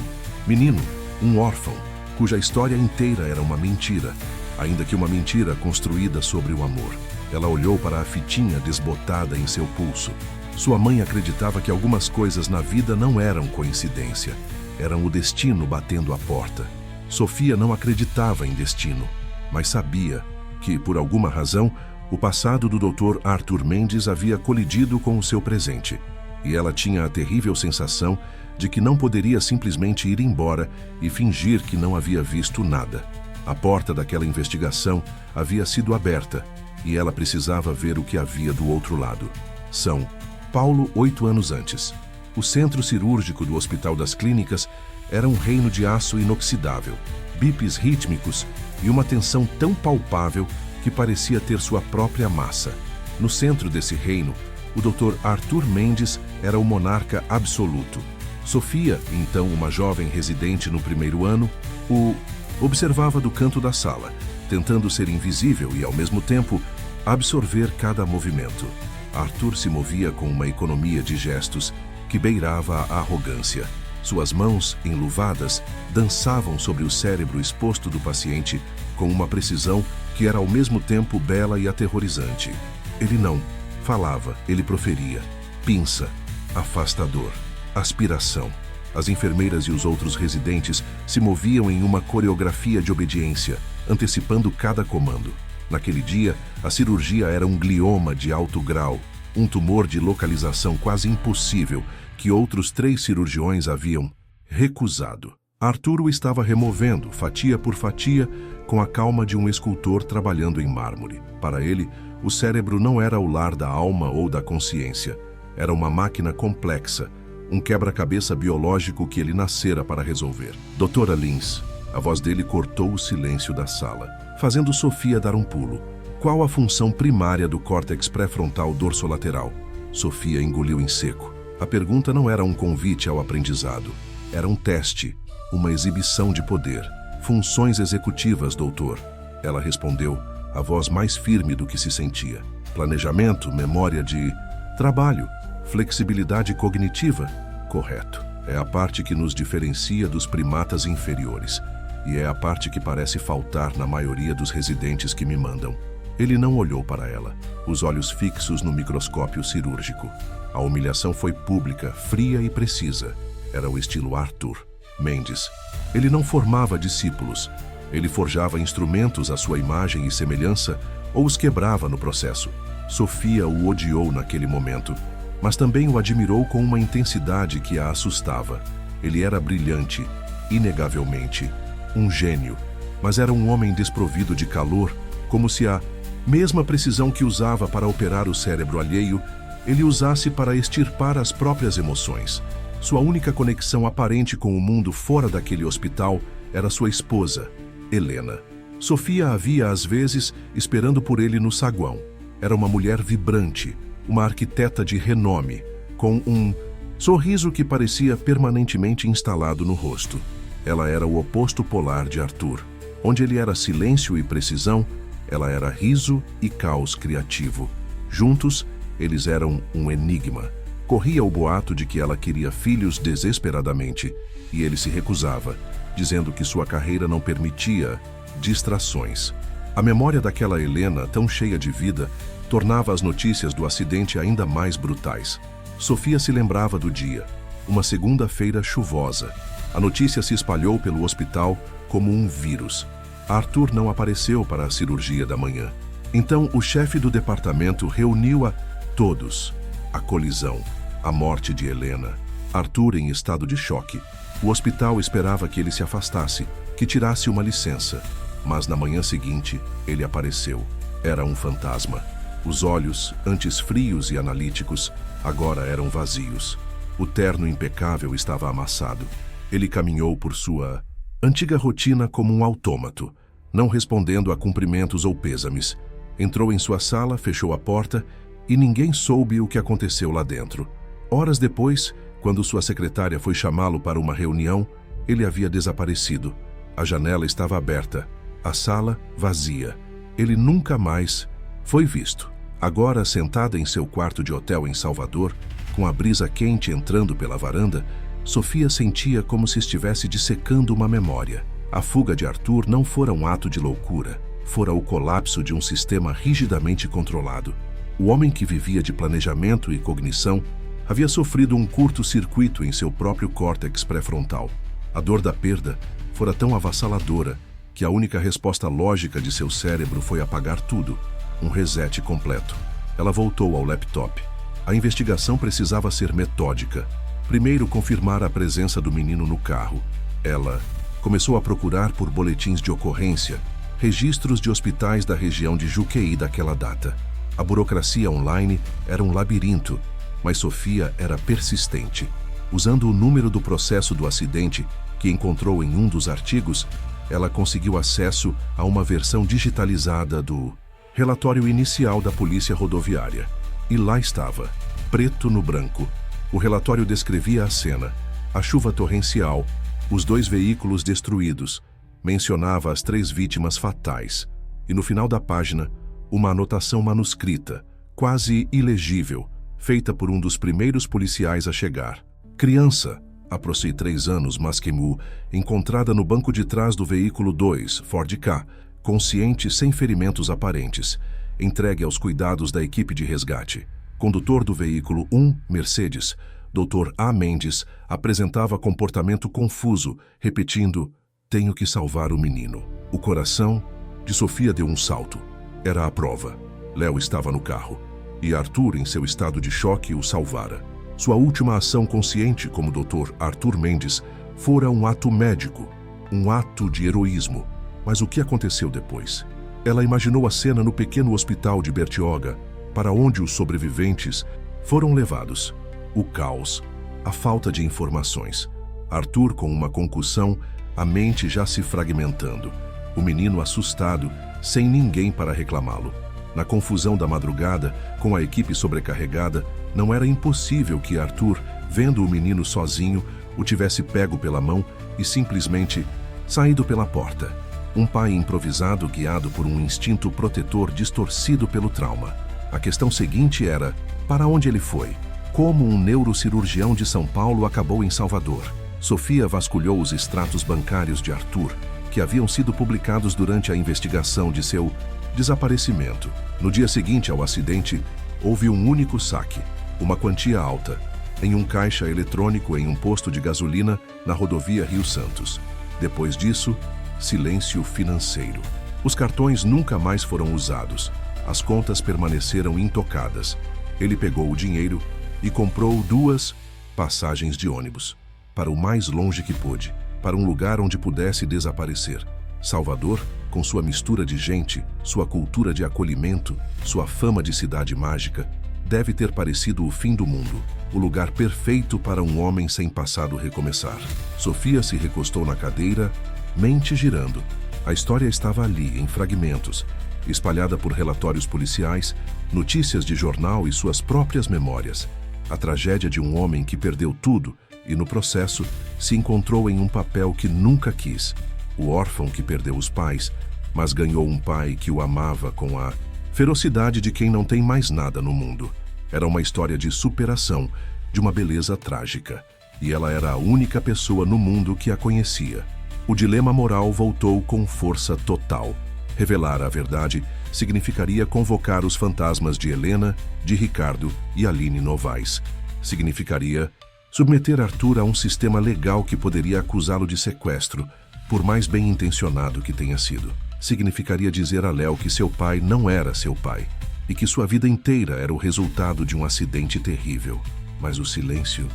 menino, um órfão, cuja história inteira era uma mentira, ainda que uma mentira construída sobre o amor. Ela olhou para a fitinha desbotada em seu pulso. Sua mãe acreditava que algumas coisas na vida não eram coincidência, eram o destino batendo à porta. Sofia não acreditava em destino, mas sabia que, por alguma razão, o passado do Dr. Arthur Mendes havia colidido com o seu presente, e ela tinha a terrível sensação de que não poderia simplesmente ir embora e fingir que não havia visto nada. A porta daquela investigação havia sido aberta, e ela precisava ver o que havia do outro lado. São Paulo, 8 anos antes. O centro cirúrgico do Hospital das Clínicas era um reino de aço inoxidável, bipes rítmicos e uma tensão tão palpável que parecia ter sua própria massa. No centro desse reino, o Dr. Arthur Mendes era o monarca absoluto. Sofia, então uma jovem residente no primeiro ano, o observava do canto da sala, tentando ser invisível e, ao mesmo tempo, absorver cada movimento. Arthur se movia com uma economia de gestos que beirava a arrogância. Suas mãos, enluvadas, dançavam sobre o cérebro exposto do paciente com uma precisão que era ao mesmo tempo bela e aterrorizante. Ele não falava, ele proferia. Pinça, afastador, aspiração. As enfermeiras e os outros residentes se moviam em uma coreografia de obediência, antecipando cada comando. Naquele dia, a cirurgia era um glioma de alto grau, um tumor de localização quase impossível que outros 3 cirurgiões haviam recusado. Arthur o estava removendo, fatia por fatia, com a calma de um escultor trabalhando em mármore. Para ele, o cérebro não era o lar da alma ou da consciência. Era uma máquina complexa, um quebra-cabeça biológico que ele nascera para resolver. Doutora Lins, a voz dele cortou o silêncio da sala. fazendo Sofia dar um pulo. Qual a função primária do córtex pré-frontal dorsolateral? Sofia engoliu em seco. A pergunta não era um convite ao aprendizado. Era um teste, uma exibição de poder. Funções executivas, doutor. Ela respondeu, a voz mais firme do que se sentia. Planejamento, memória de trabalho, flexibilidade cognitiva. Correto. É a parte que nos diferencia dos primatas inferiores. E é a parte que parece faltar na maioria dos residentes que me mandam. Ele não olhou para ela, os olhos fixos no microscópio cirúrgico. A humilhação foi pública, fria e precisa. Era o estilo Arthur Mendes. Ele não formava discípulos. Ele forjava instrumentos à sua imagem e semelhança ou os quebrava no processo. Sofia o odiou naquele momento, mas também o admirou com uma intensidade que a assustava. Ele era brilhante, inegavelmente, um gênio, mas era um homem desprovido de calor, como se a mesma precisão que usava para operar o cérebro alheio, ele usasse para extirpar as próprias emoções. Sua única conexão aparente com o mundo fora daquele hospital era sua esposa, Helena. Sofia a via às vezes esperando por ele no saguão. Era uma mulher vibrante, uma arquiteta de renome, com um sorriso que parecia permanentemente instalado no rosto. Ela era o oposto polar de Arthur. Onde ele era silêncio e precisão, ela era riso e caos criativo. Juntos, eles eram um enigma. Corria o boato de que ela queria filhos desesperadamente, e ele se recusava, dizendo que sua carreira não permitia distrações. A memória daquela Helena, tão cheia de vida, tornava as notícias do acidente ainda mais brutais. Sofia se lembrava do dia, uma segunda-feira chuvosa. A notícia se espalhou pelo hospital como um vírus. Arthur não apareceu para a cirurgia da manhã. Então, o chefe do departamento reuniu a todos. A colisão, a morte de Helena. Arthur em estado de choque. O hospital esperava que ele se afastasse, que tirasse uma licença. Mas na manhã seguinte, ele apareceu. Era um fantasma. Os olhos, antes frios e analíticos, agora eram vazios. O terno impecável estava amassado. Ele caminhou por sua antiga rotina como um autômato, não respondendo a cumprimentos ou pêsames. Entrou em sua sala, fechou a porta e ninguém soube o que aconteceu lá dentro. Horas depois, quando sua secretária foi chamá-lo para uma reunião, ele havia desaparecido. A janela estava aberta, a sala vazia. Ele nunca mais foi visto. Agora, sentada em seu quarto de hotel em Salvador, com a brisa quente entrando pela varanda, Sofia sentia como se estivesse dissecando uma memória. A fuga de Arthur não fora um ato de loucura, fora o colapso de um sistema rigidamente controlado. O homem que vivia de planejamento e cognição havia sofrido um curto-circuito em seu próprio córtex pré-frontal. A dor da perda fora tão avassaladora que a única resposta lógica de seu cérebro foi apagar tudo, um reset completo. Ela voltou ao laptop. A investigação precisava ser metódica. Primeiro, confirmar a presença do menino no carro. Ela começou a procurar por boletins de ocorrência, registros de hospitais da região de Juqueí daquela data. A burocracia online era um labirinto, mas Sofia era persistente. Usando o número do processo do acidente, que encontrou em um dos artigos, ela conseguiu acesso a uma versão digitalizada do relatório inicial da Polícia Rodoviária. E lá estava, preto no branco. O relatório descrevia a cena, a chuva torrencial, os 2 veículos destruídos, mencionava as 3 vítimas fatais. E no final da página, uma anotação manuscrita, quase ilegível, feita por um dos primeiros policiais a chegar. Criança, aproxei 3 anos, Masquemu, encontrada no banco de trás do veículo 2, Ford Ka, consciente sem ferimentos aparentes, entregue aos cuidados da equipe de resgate. Condutor do veículo 1, Mercedes, Dr. A. Mendes, apresentava comportamento confuso, repetindo, tenho que salvar o menino. O coração de Sofia deu um salto. Era a prova. Léo estava no carro. E Arthur, em seu estado de choque, o salvara. Sua última ação consciente como Dr. Arthur Mendes fora um ato médico, um ato de heroísmo. Mas o que aconteceu depois? Ela imaginou a cena no pequeno hospital de Bertioga, para onde os sobreviventes foram levados. O caos, a falta de informações. Arthur com uma concussão, a mente já se fragmentando. O menino assustado, sem ninguém para reclamá-lo. Na confusão da madrugada, com a equipe sobrecarregada, não era impossível que Arthur, vendo o menino sozinho, o tivesse pego pela mão e simplesmente saído pela porta. Um pai improvisado guiado por um instinto protetor distorcido pelo trauma. A questão seguinte era: para onde ele foi? Como um neurocirurgião de São Paulo acabou em Salvador? Sofia vasculhou os extratos bancários de Arthur, que haviam sido publicados durante a investigação de seu desaparecimento. No dia seguinte ao acidente, houve um único saque, uma quantia alta, em um caixa eletrônico em um posto de gasolina na rodovia Rio Santos. Depois disso, silêncio financeiro. Os cartões nunca mais foram usados. As contas permaneceram intocadas. Ele pegou o dinheiro e comprou 2 passagens de ônibus, para o mais longe que pôde, para um lugar onde pudesse desaparecer. Salvador, com sua mistura de gente, sua cultura de acolhimento, sua fama de cidade mágica, deve ter parecido o fim do mundo, o lugar perfeito para um homem sem passado recomeçar. Sofia se recostou na cadeira, mente girando. A história estava ali, em fragmentos, espalhada por relatórios policiais, notícias de jornal e suas próprias memórias. A tragédia de um homem que perdeu tudo e, no processo, se encontrou em um papel que nunca quis. O órfão que perdeu os pais, mas ganhou um pai que o amava com a ferocidade de quem não tem mais nada no mundo. Era uma história de superação, de uma beleza trágica. E ela era a única pessoa no mundo que a conhecia. O dilema moral voltou com força total. Revelar a verdade significaria convocar os fantasmas de Helena, de Ricardo e Aline Novaes. Significaria submeter Arthur a um sistema legal que poderia acusá-lo de sequestro, por mais bem intencionado que tenha sido. Significaria dizer a Léo que seu pai não era seu pai e que sua vida inteira era o resultado de um acidente terrível. Mas o silêncio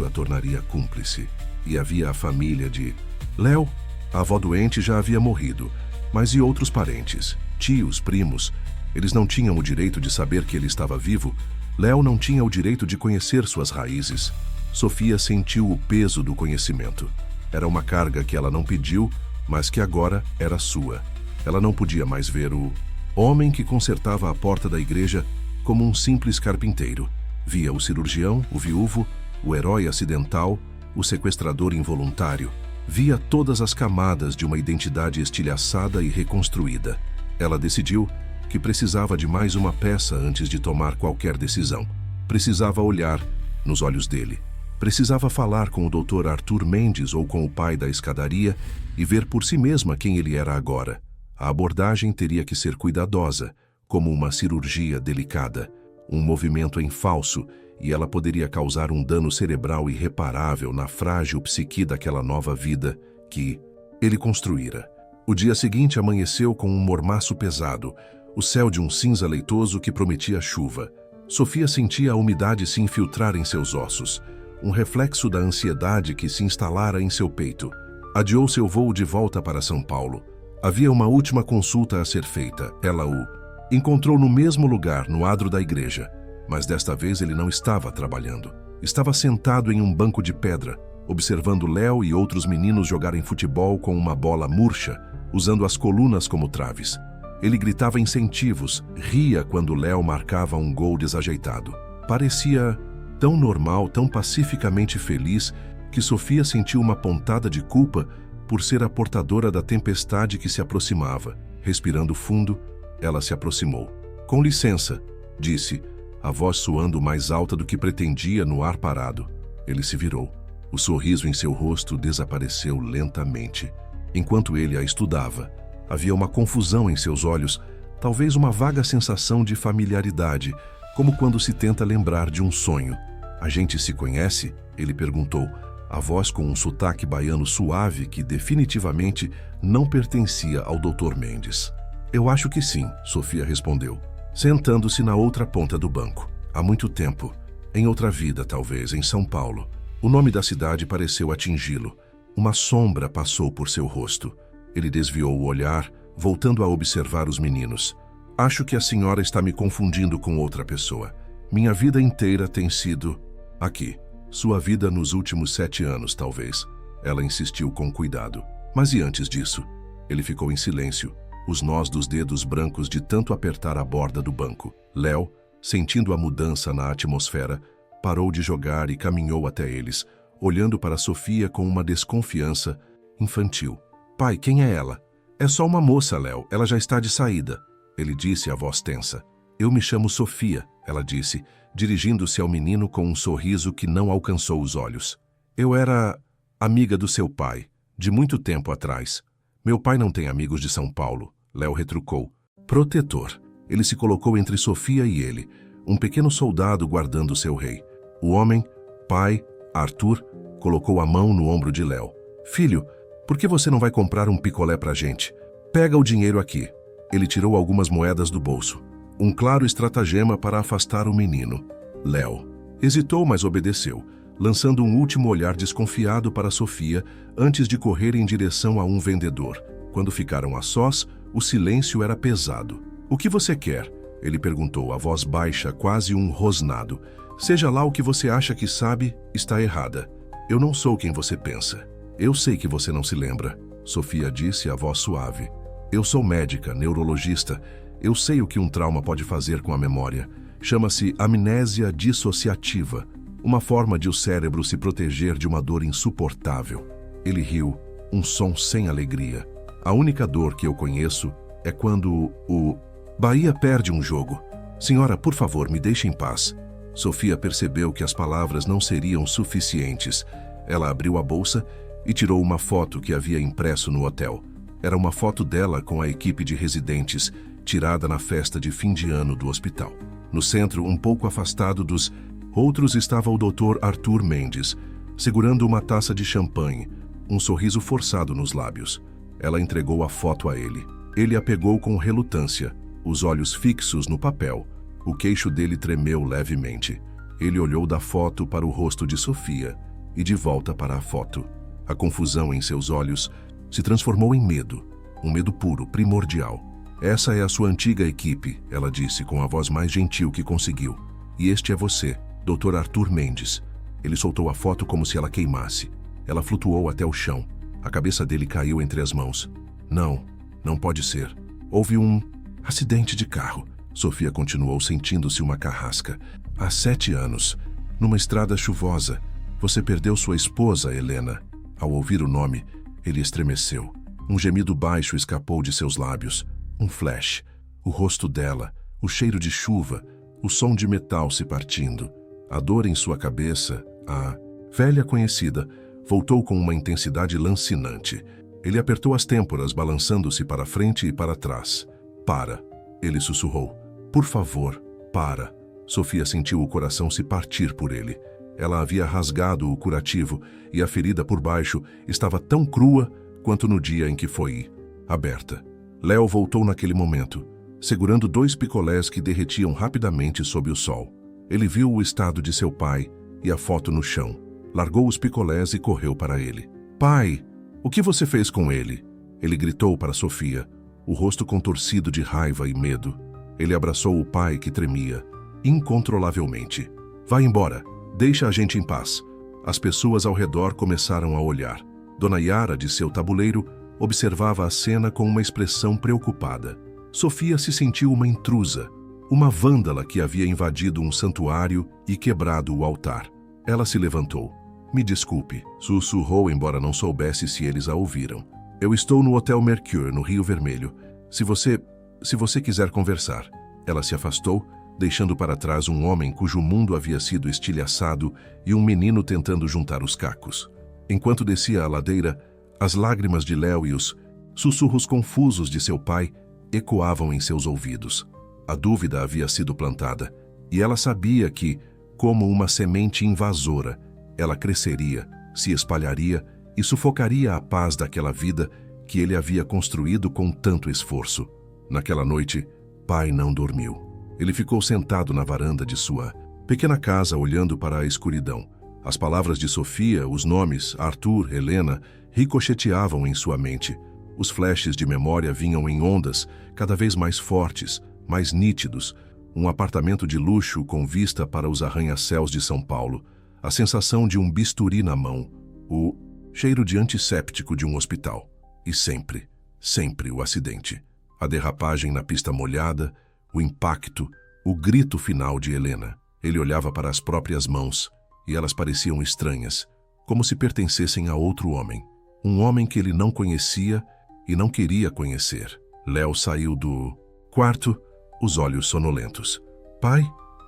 a tornaria cúmplice. E havia a família de Léo. A avó doente já havia morrido, mas e outros parentes? Tios, primos? Eles não tinham o direito de saber que ele estava vivo? Léo não tinha o direito de conhecer suas raízes. Sofia sentiu o peso do conhecimento. Era uma carga que ela não pediu, mas que agora era sua. Ela não podia mais ver o homem que consertava a porta da igreja como um simples carpinteiro. Via o cirurgião, o viúvo, o herói acidental, o sequestrador involuntário. Via todas as camadas de uma identidade estilhaçada e reconstruída. Ela decidiu que precisava de mais uma peça antes de tomar qualquer decisão. Precisava olhar nos olhos dele. Precisava falar com o Dr. Arthur Mendes ou com o pai da escadaria e ver por si mesma quem ele era agora. A abordagem teria que ser cuidadosa, como uma cirurgia delicada, um movimento em falso, e ela poderia causar um dano cerebral irreparável na frágil psique daquela nova vida que ele construíra. O dia seguinte amanheceu com um mormaço pesado, o céu de um cinza leitoso que prometia chuva. Sofia sentia a umidade se infiltrar em seus ossos, um reflexo da ansiedade que se instalara em seu peito. Adiou seu voo de volta para São Paulo. Havia uma última consulta a ser feita. Ela o encontrou no mesmo lugar, no adro da igreja. Mas desta vez ele não estava trabalhando. Estava sentado em um banco de pedra, observando Léo e outros meninos jogarem futebol com uma bola murcha, usando as colunas como traves. Ele gritava incentivos, ria quando Léo marcava um gol desajeitado. Parecia tão normal, tão pacificamente feliz, que Sofia sentiu uma pontada de culpa por ser a portadora da tempestade que se aproximava. Respirando fundo, ela se aproximou. "Com licença", disse, a voz soando mais alta do que pretendia no ar parado. Ele se virou. O sorriso em seu rosto desapareceu lentamente. Enquanto ele a estudava, havia uma confusão em seus olhos, talvez uma vaga sensação de familiaridade, como quando se tenta lembrar de um sonho. "A gente se conhece?", ele perguntou, a voz com um sotaque baiano suave que definitivamente não pertencia ao Dr. Mendes. "Eu acho que sim", Sofia respondeu, sentando-se na outra ponta do banco. "Há muito tempo, em outra vida talvez, em São Paulo." O nome da cidade pareceu atingi-lo. Uma sombra passou por seu rosto. Ele desviou o olhar, voltando a observar os meninos. "Acho que a senhora está me confundindo com outra pessoa. Minha vida inteira tem sido aqui. Sua vida nos últimos 7 anos, talvez." Ela insistiu com cuidado. "Mas e antes disso?" Ele ficou em silêncio, os nós dos dedos brancos de tanto apertar a borda do banco. Léo, sentindo a mudança na atmosfera, parou de jogar e caminhou até eles, olhando para Sofia com uma desconfiança infantil. Pai, quem é ela? É só uma moça, Léo. Ela já está de saída. Ele disse, a voz tensa. Eu me chamo Sofia, ela disse, dirigindo-se ao menino com um sorriso que não alcançou os olhos. Eu era amiga do seu pai, de muito tempo atrás. Meu pai não tem amigos de São Paulo, Léo retrucou. Protetor. Ele se colocou entre Sofia e ele, um pequeno soldado guardando seu rei. O homem, pai, Arthur, colocou a mão no ombro de Léo. Filho, por que você não vai comprar um picolé pra gente? Pega o dinheiro aqui. Ele tirou algumas moedas do bolso. Um claro estratagema para afastar o menino. Léo hesitou, mas obedeceu, lançando um último olhar desconfiado para Sofia antes de correr em direção a um vendedor. Quando ficaram a sós, o silêncio era pesado. O que você quer? Ele perguntou, a voz baixa, quase um rosnado. Seja lá o que você acha que sabe, está errada. Eu não sou quem você pensa. Eu sei que você não se lembra, Sofia disse, a voz suave. Eu sou médica, neurologista. Eu sei o que um trauma pode fazer com a memória. Chama-se amnésia dissociativa, uma forma de o cérebro se proteger de uma dor insuportável. Ele riu, um som sem alegria. A única dor que eu conheço é quando o Bahia perde um jogo. Senhora, por favor, me deixe em paz. Sofia percebeu que as palavras não seriam suficientes. Ela abriu a bolsa e tirou uma foto que havia impresso no hotel. Era uma foto dela com a equipe de residentes, tirada na festa de fim de ano do hospital. No centro, um pouco afastado dos outros, estava o Dr. Arthur Mendes, segurando uma taça de champanhe, um sorriso forçado nos lábios. Ela entregou a foto a ele. Ele a pegou com relutância, os olhos fixos no papel. O queixo dele tremeu levemente. Ele olhou da foto para o rosto de Sofia e de volta para a foto. A confusão em seus olhos se transformou em medo, um medo puro, primordial. Essa é a sua antiga equipe, ela disse com a voz mais gentil que conseguiu. E este é você, Dr. Arthur Mendes. Ele soltou a foto como se ela queimasse. Ela flutuou até o chão. A cabeça dele caiu entre as mãos. Não pode ser. Houve um acidente de carro. Sofia continuou, sentindo-se uma carrasca. Há 7 anos, numa estrada chuvosa, você perdeu sua esposa, Helena. Ao ouvir o nome, ele estremeceu. Um gemido baixo escapou de seus lábios. Um flash. O rosto dela, o cheiro de chuva, o som de metal se partindo. A dor em sua cabeça, a velha conhecida, voltou com uma intensidade lancinante. Ele apertou as têmporas, balançando-se para frente e para trás. Para, ele sussurrou. Por favor, para. Sofia sentiu o coração se partir por ele. Ela havia rasgado o curativo e a ferida por baixo estava tão crua quanto no dia em que foi aberta. Léo voltou naquele momento, segurando 2 picolés que derretiam rapidamente sob o sol. Ele viu o estado de seu pai e a foto no chão. Largou os picolés e correu para ele. Pai, o que você fez com ele? Ele gritou para Sofia, o rosto contorcido de raiva e medo. Ele abraçou o pai que tremia, incontrolavelmente. Vá embora, deixa a gente em paz. As pessoas ao redor começaram a olhar. Dona Yara, de seu tabuleiro, observava a cena com uma expressão preocupada. Sofia se sentiu uma intrusa, uma vândala que havia invadido um santuário e quebrado o altar. Ela se levantou. Me desculpe, sussurrou, embora não soubesse se eles a ouviram. Eu estou no Hotel Mercure, no Rio Vermelho. Se você quiser conversar. Ela se afastou, deixando para trás um homem cujo mundo havia sido estilhaçado e um menino tentando juntar os cacos. Enquanto descia a ladeira, as lágrimas de Léo e os sussurros confusos de seu pai ecoavam em seus ouvidos. A dúvida havia sido plantada, e ela sabia que, como uma semente invasora, ela cresceria, se espalharia e sufocaria a paz daquela vida que ele havia construído com tanto esforço. Naquela noite, pai não dormiu. Ele ficou sentado na varanda de sua pequena casa, olhando para a escuridão. As palavras de Sofia, os nomes, Arthur, Helena, ricocheteavam em sua mente. Os flashes de memória vinham em ondas, cada vez mais fortes, mais nítidos. Um apartamento de luxo com vista para os arranha-céus de São Paulo. A sensação de um bisturi na mão. O cheiro de antisséptico de um hospital. E sempre o acidente. A derrapagem na pista molhada, o impacto, o grito final de Helena. Ele olhava para as próprias mãos, e elas pareciam estranhas, como se pertencessem a outro homem. Um homem que ele não conhecia e não queria conhecer. Léo saiu do quarto, os olhos sonolentos. Pai,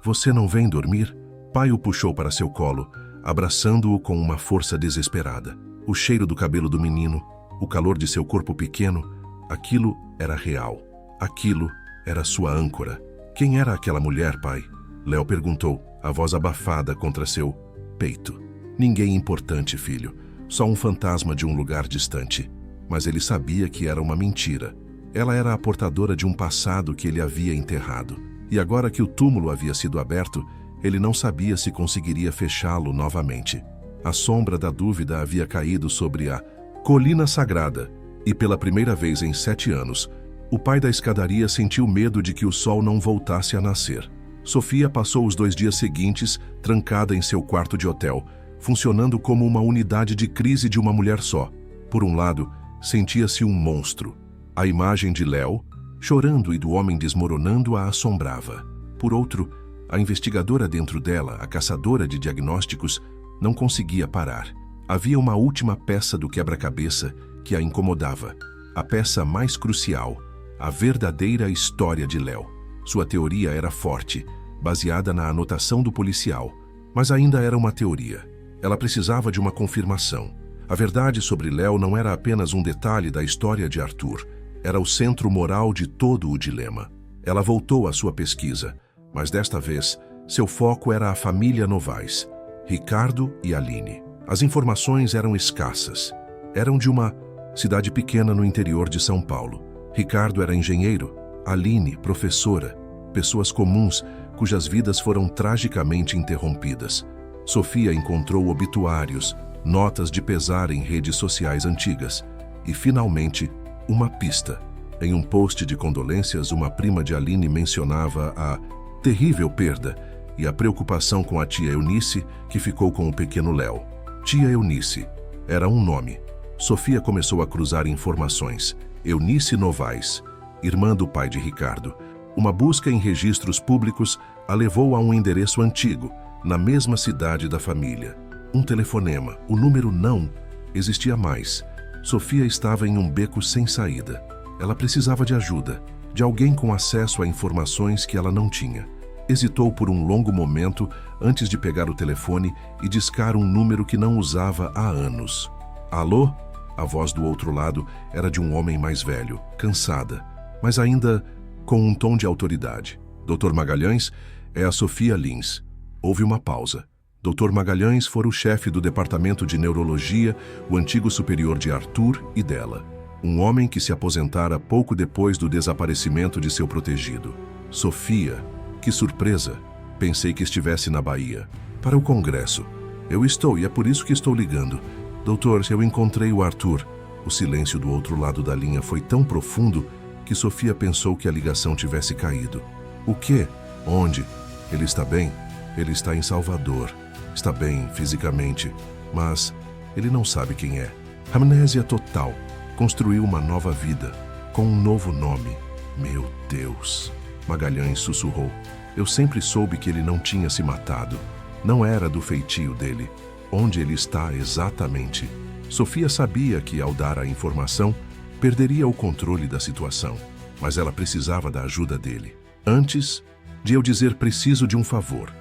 você não vem dormir? Pai o puxou para seu colo, abraçando-o com uma força desesperada. O cheiro do cabelo do menino, o calor de seu corpo pequeno, aquilo era real. Aquilo era sua âncora. Quem era aquela mulher, pai? Léo perguntou, a voz abafada contra seu peito. Ninguém importante, filho. Só um fantasma de um lugar distante. Mas ele sabia que era uma mentira. Ela era a portadora de um passado que ele havia enterrado. E agora que o túmulo havia sido aberto, ele não sabia se conseguiria fechá-lo novamente. A sombra da dúvida havia caído sobre a colina sagrada. E pela primeira vez em 7 anos, o pai da escadaria sentiu medo de que o sol não voltasse a nascer. Sofia passou os 2 dias seguintes trancada em seu quarto de hotel, funcionando como uma unidade de crise de uma mulher só. Por um lado, sentia-se um monstro. A imagem de Léo, chorando e do homem desmoronando, a assombrava. Por outro, a investigadora dentro dela, a caçadora de diagnósticos, não conseguia parar. Havia uma última peça do quebra-cabeça que a incomodava. A peça mais crucial, a verdadeira história de Léo. Sua teoria era forte, baseada na anotação do policial, mas ainda era uma teoria. Ela precisava de uma confirmação. A verdade sobre Léo não era apenas um detalhe da história de Arthur, era o centro moral de todo o dilema. Ela voltou à sua pesquisa, mas desta vez, seu foco era a família Novaes, Ricardo e Aline. As informações eram escassas. Eram de uma cidade pequena no interior de São Paulo. Ricardo era engenheiro, Aline, professora, pessoas comuns cujas vidas foram tragicamente interrompidas. Sofia encontrou obituários, notas de pesar em redes sociais antigas e, finalmente, uma pista. Em um post de condolências, uma prima de Aline mencionava a terrível perda e a preocupação com a tia Eunice, que ficou com o pequeno Léo. Tia Eunice era um nome. Sofia começou a cruzar informações. Eunice Novaes, irmã do pai de Ricardo. Uma busca em registros públicos a levou a um endereço antigo, na mesma cidade da família. Um telefonema, o número não existia mais. Sofia estava em um beco sem saída. Ela precisava de ajuda, de alguém com acesso a informações que ela não tinha. Hesitou por um longo momento antes de pegar o telefone e discar um número que não usava há anos. Alô? A voz do outro lado era de um homem mais velho, cansada, mas ainda com um tom de autoridade. Dr. Magalhães, é a Sofia Lins. Houve uma pausa. Dr. Magalhães fora o chefe do departamento de neurologia, o antigo superior de Arthur e dela. Um homem que se aposentara pouco depois do desaparecimento de seu protegido. Sofia, que surpresa! Pensei que estivesse na Bahia. Para o congresso. Eu estou, e é por isso que estou ligando. Doutor, eu encontrei o Arthur. O silêncio do outro lado da linha foi tão profundo que Sofia pensou que a ligação tivesse caído. O quê? Onde? Ele está bem? Ele está em Salvador. Está bem, fisicamente, mas ele não sabe quem é. Amnésia total. Construiu uma nova vida, com um novo nome. Meu Deus! Magalhães sussurrou. Eu sempre soube que ele não tinha se matado. Não era do feitio dele. Onde ele está exatamente? Sofia sabia que, ao dar a informação, perderia o controle da situação, mas ela precisava da ajuda dele. Antes de eu dizer preciso de um favor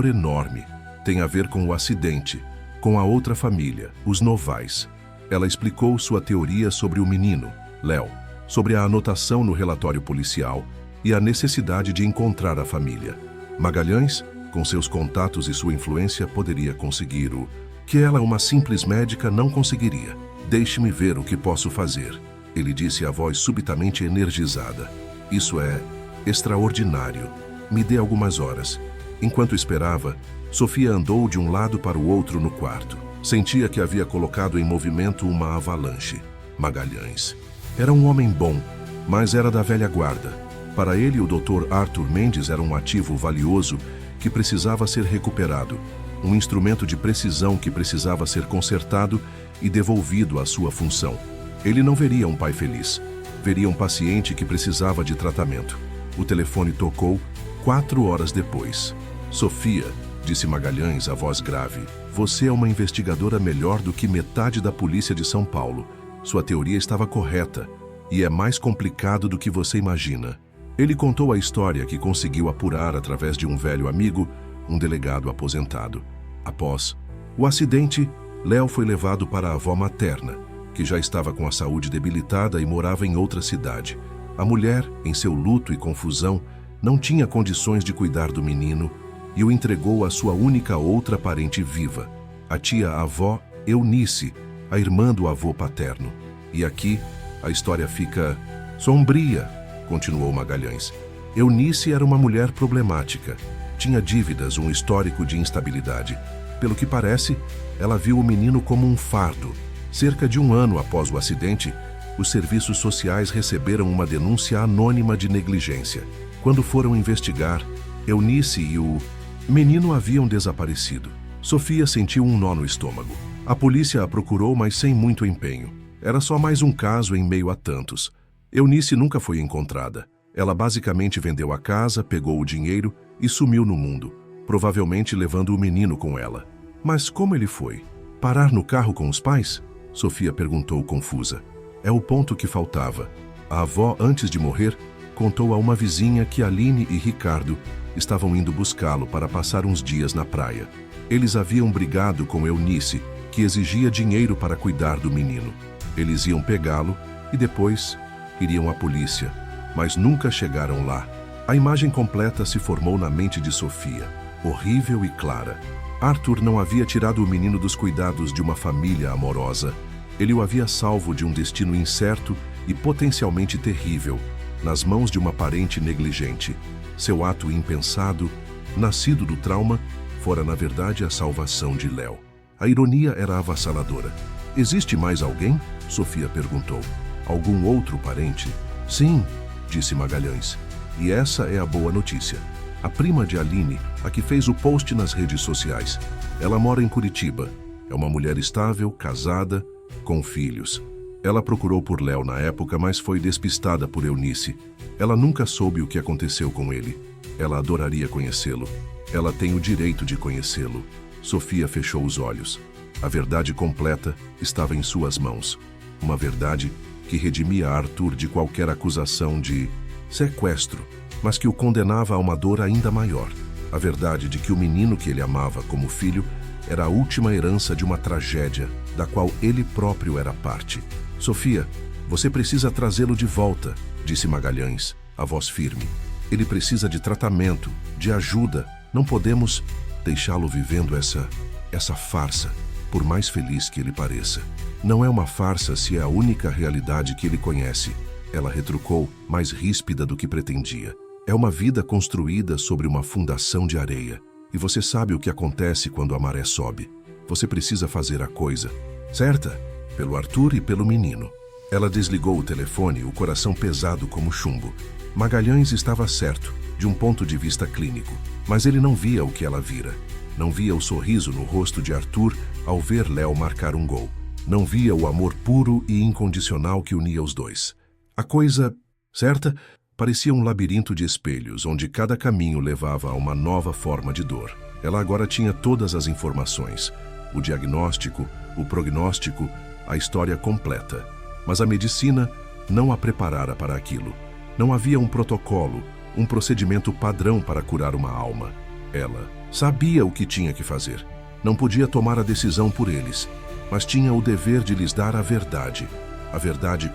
enorme. Tem a ver com o acidente, com a outra família, os Novaes. Ela explicou sua teoria sobre o menino, Léo, sobre a anotação no relatório policial e a necessidade de encontrar a família. Magalhães, com seus contatos e sua influência, poderia conseguir o que ela, uma simples médica, não conseguiria. Deixe-me ver o que posso fazer, ele disse, a voz subitamente energizada. Isso é extraordinário. Me dê algumas horas. Enquanto esperava, Sofia andou de um lado para o outro no quarto. Sentia que havia colocado em movimento uma avalanche. Magalhães. Era um homem bom, mas era da velha guarda. Para ele, o Dr. Arthur Mendes era um ativo valioso que precisava ser recuperado, um instrumento de precisão que precisava ser consertado e devolvido à sua função. Ele não veria um pai feliz. Veria um paciente que precisava de tratamento. O telefone tocou 4 horas depois. Sofia, disse Magalhães, a voz grave, você é uma investigadora melhor do que metade da polícia de São Paulo. Sua teoria estava correta e é mais complicado do que você imagina. Ele contou a história que conseguiu apurar através de um velho amigo, um delegado aposentado. Após o acidente, Léo foi levado para a avó materna, que já estava com a saúde debilitada e morava em outra cidade. A mulher, em seu luto e confusão, não tinha condições de cuidar do menino e o entregou à sua única outra parente viva, a tia-avó Eunice, a irmã do avô paterno. E aqui a história fica sombria, continuou Magalhães. Eunice era uma mulher problemática. Tinha dívidas, um histórico de instabilidade. Pelo que parece, ela viu o menino como um fardo. Cerca de 1 ano após o acidente, os serviços sociais receberam uma denúncia anônima de negligência. Quando foram investigar, Eunice e o menino haviam desaparecido. Sofia sentiu um nó no estômago. A polícia a procurou, mas sem muito empenho. Era só mais um caso em meio a tantos. Eunice nunca foi encontrada. Ela basicamente vendeu a casa, pegou o dinheiro e sumiu no mundo, provavelmente levando o menino com ela. Mas como ele foi? Parar no carro com os pais? Sofia perguntou confusa. É o ponto que faltava. A avó, antes de morrer, contou a uma vizinha que Aline e Ricardo estavam indo buscá-lo para passar uns dias na praia. Eles haviam brigado com Eunice, que exigia dinheiro para cuidar do menino. Eles iam pegá-lo e depois iriam à polícia, mas nunca chegaram lá. A imagem completa se formou na mente de Sofia, horrível e clara. Arthur não havia tirado o menino dos cuidados de uma família amorosa. Ele o havia salvo de um destino incerto e potencialmente terrível, nas mãos de uma parente negligente. Seu ato impensado, nascido do trauma, fora na verdade a salvação de Léo. A ironia era avassaladora. Existe mais alguém? Sofia perguntou. Algum outro parente? Sim, disse Magalhães. E essa é a boa notícia. A prima de Aline, a que fez o post nas redes sociais. Ela mora em Curitiba. É uma mulher estável, casada, com filhos. Ela procurou por Léo na época, mas foi despistada por Eunice. Ela nunca soube o que aconteceu com ele. Ela adoraria conhecê-lo. Ela tem o direito de conhecê-lo. Sofia fechou os olhos. A verdade completa estava em suas mãos. Uma verdade que redimia Arthur de qualquer acusação de sequestro, mas que o condenava a uma dor ainda maior. A verdade de que o menino que ele amava como filho era a última herança de uma tragédia da qual ele próprio era parte. Sofia, você precisa trazê-lo de volta, disse Magalhães, a voz firme. Ele precisa de tratamento, de ajuda. Não podemos deixá-lo vivendo essa farsa, por mais feliz que ele pareça. Não é uma farsa se é a única realidade que ele conhece. Ela retrucou, mais ríspida do que pretendia. É uma vida construída sobre uma fundação de areia. E você sabe o que acontece quando a maré sobe. Você precisa fazer a coisa certa, pelo Arthur e pelo menino. Ela desligou o telefone, o coração pesado como chumbo. Magalhães estava certo, de um ponto de vista clínico, mas ele não via o que ela vira. Não via o sorriso no rosto de Arthur ao ver Léo marcar um gol. Não via o amor puro e incondicional que unia os dois. A coisa certa parecia um labirinto de espelhos, onde cada caminho levava a uma nova forma de dor. Ela agora tinha todas as informações. O diagnóstico, o prognóstico, a história completa. Mas a medicina não a preparara para aquilo. Não havia um protocolo, um procedimento padrão para curar uma alma. Ela sabia o que tinha que fazer. Não podia tomar a decisão por eles, mas tinha o dever de lhes dar a verdade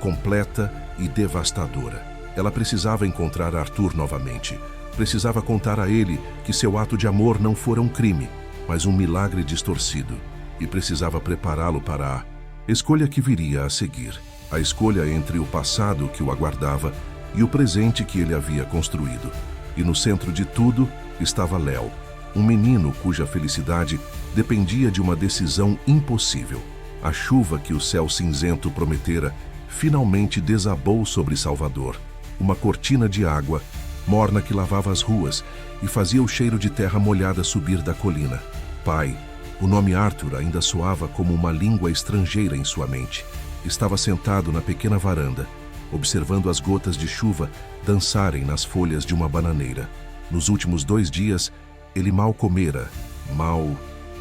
completa e devastadora. Ela precisava encontrar Arthur novamente. Precisava contar a ele que seu ato de amor não fora um crime, mas um milagre distorcido. E precisava prepará-lo para a escolha que viria a seguir. A escolha entre o passado que o aguardava e o presente que ele havia construído. E no centro de tudo estava Léo, um menino cuja felicidade dependia de uma decisão impossível. A chuva que o céu cinzento prometera finalmente desabou sobre Salvador. Uma cortina de água, morna que lavava as ruas e fazia o cheiro de terra molhada subir da colina. Pai, o nome Arthur ainda soava como uma língua estrangeira em sua mente. Estava sentado na pequena varanda, observando as gotas de chuva dançarem nas folhas de uma bananeira. Nos últimos 2 dias, ele mal comera, mal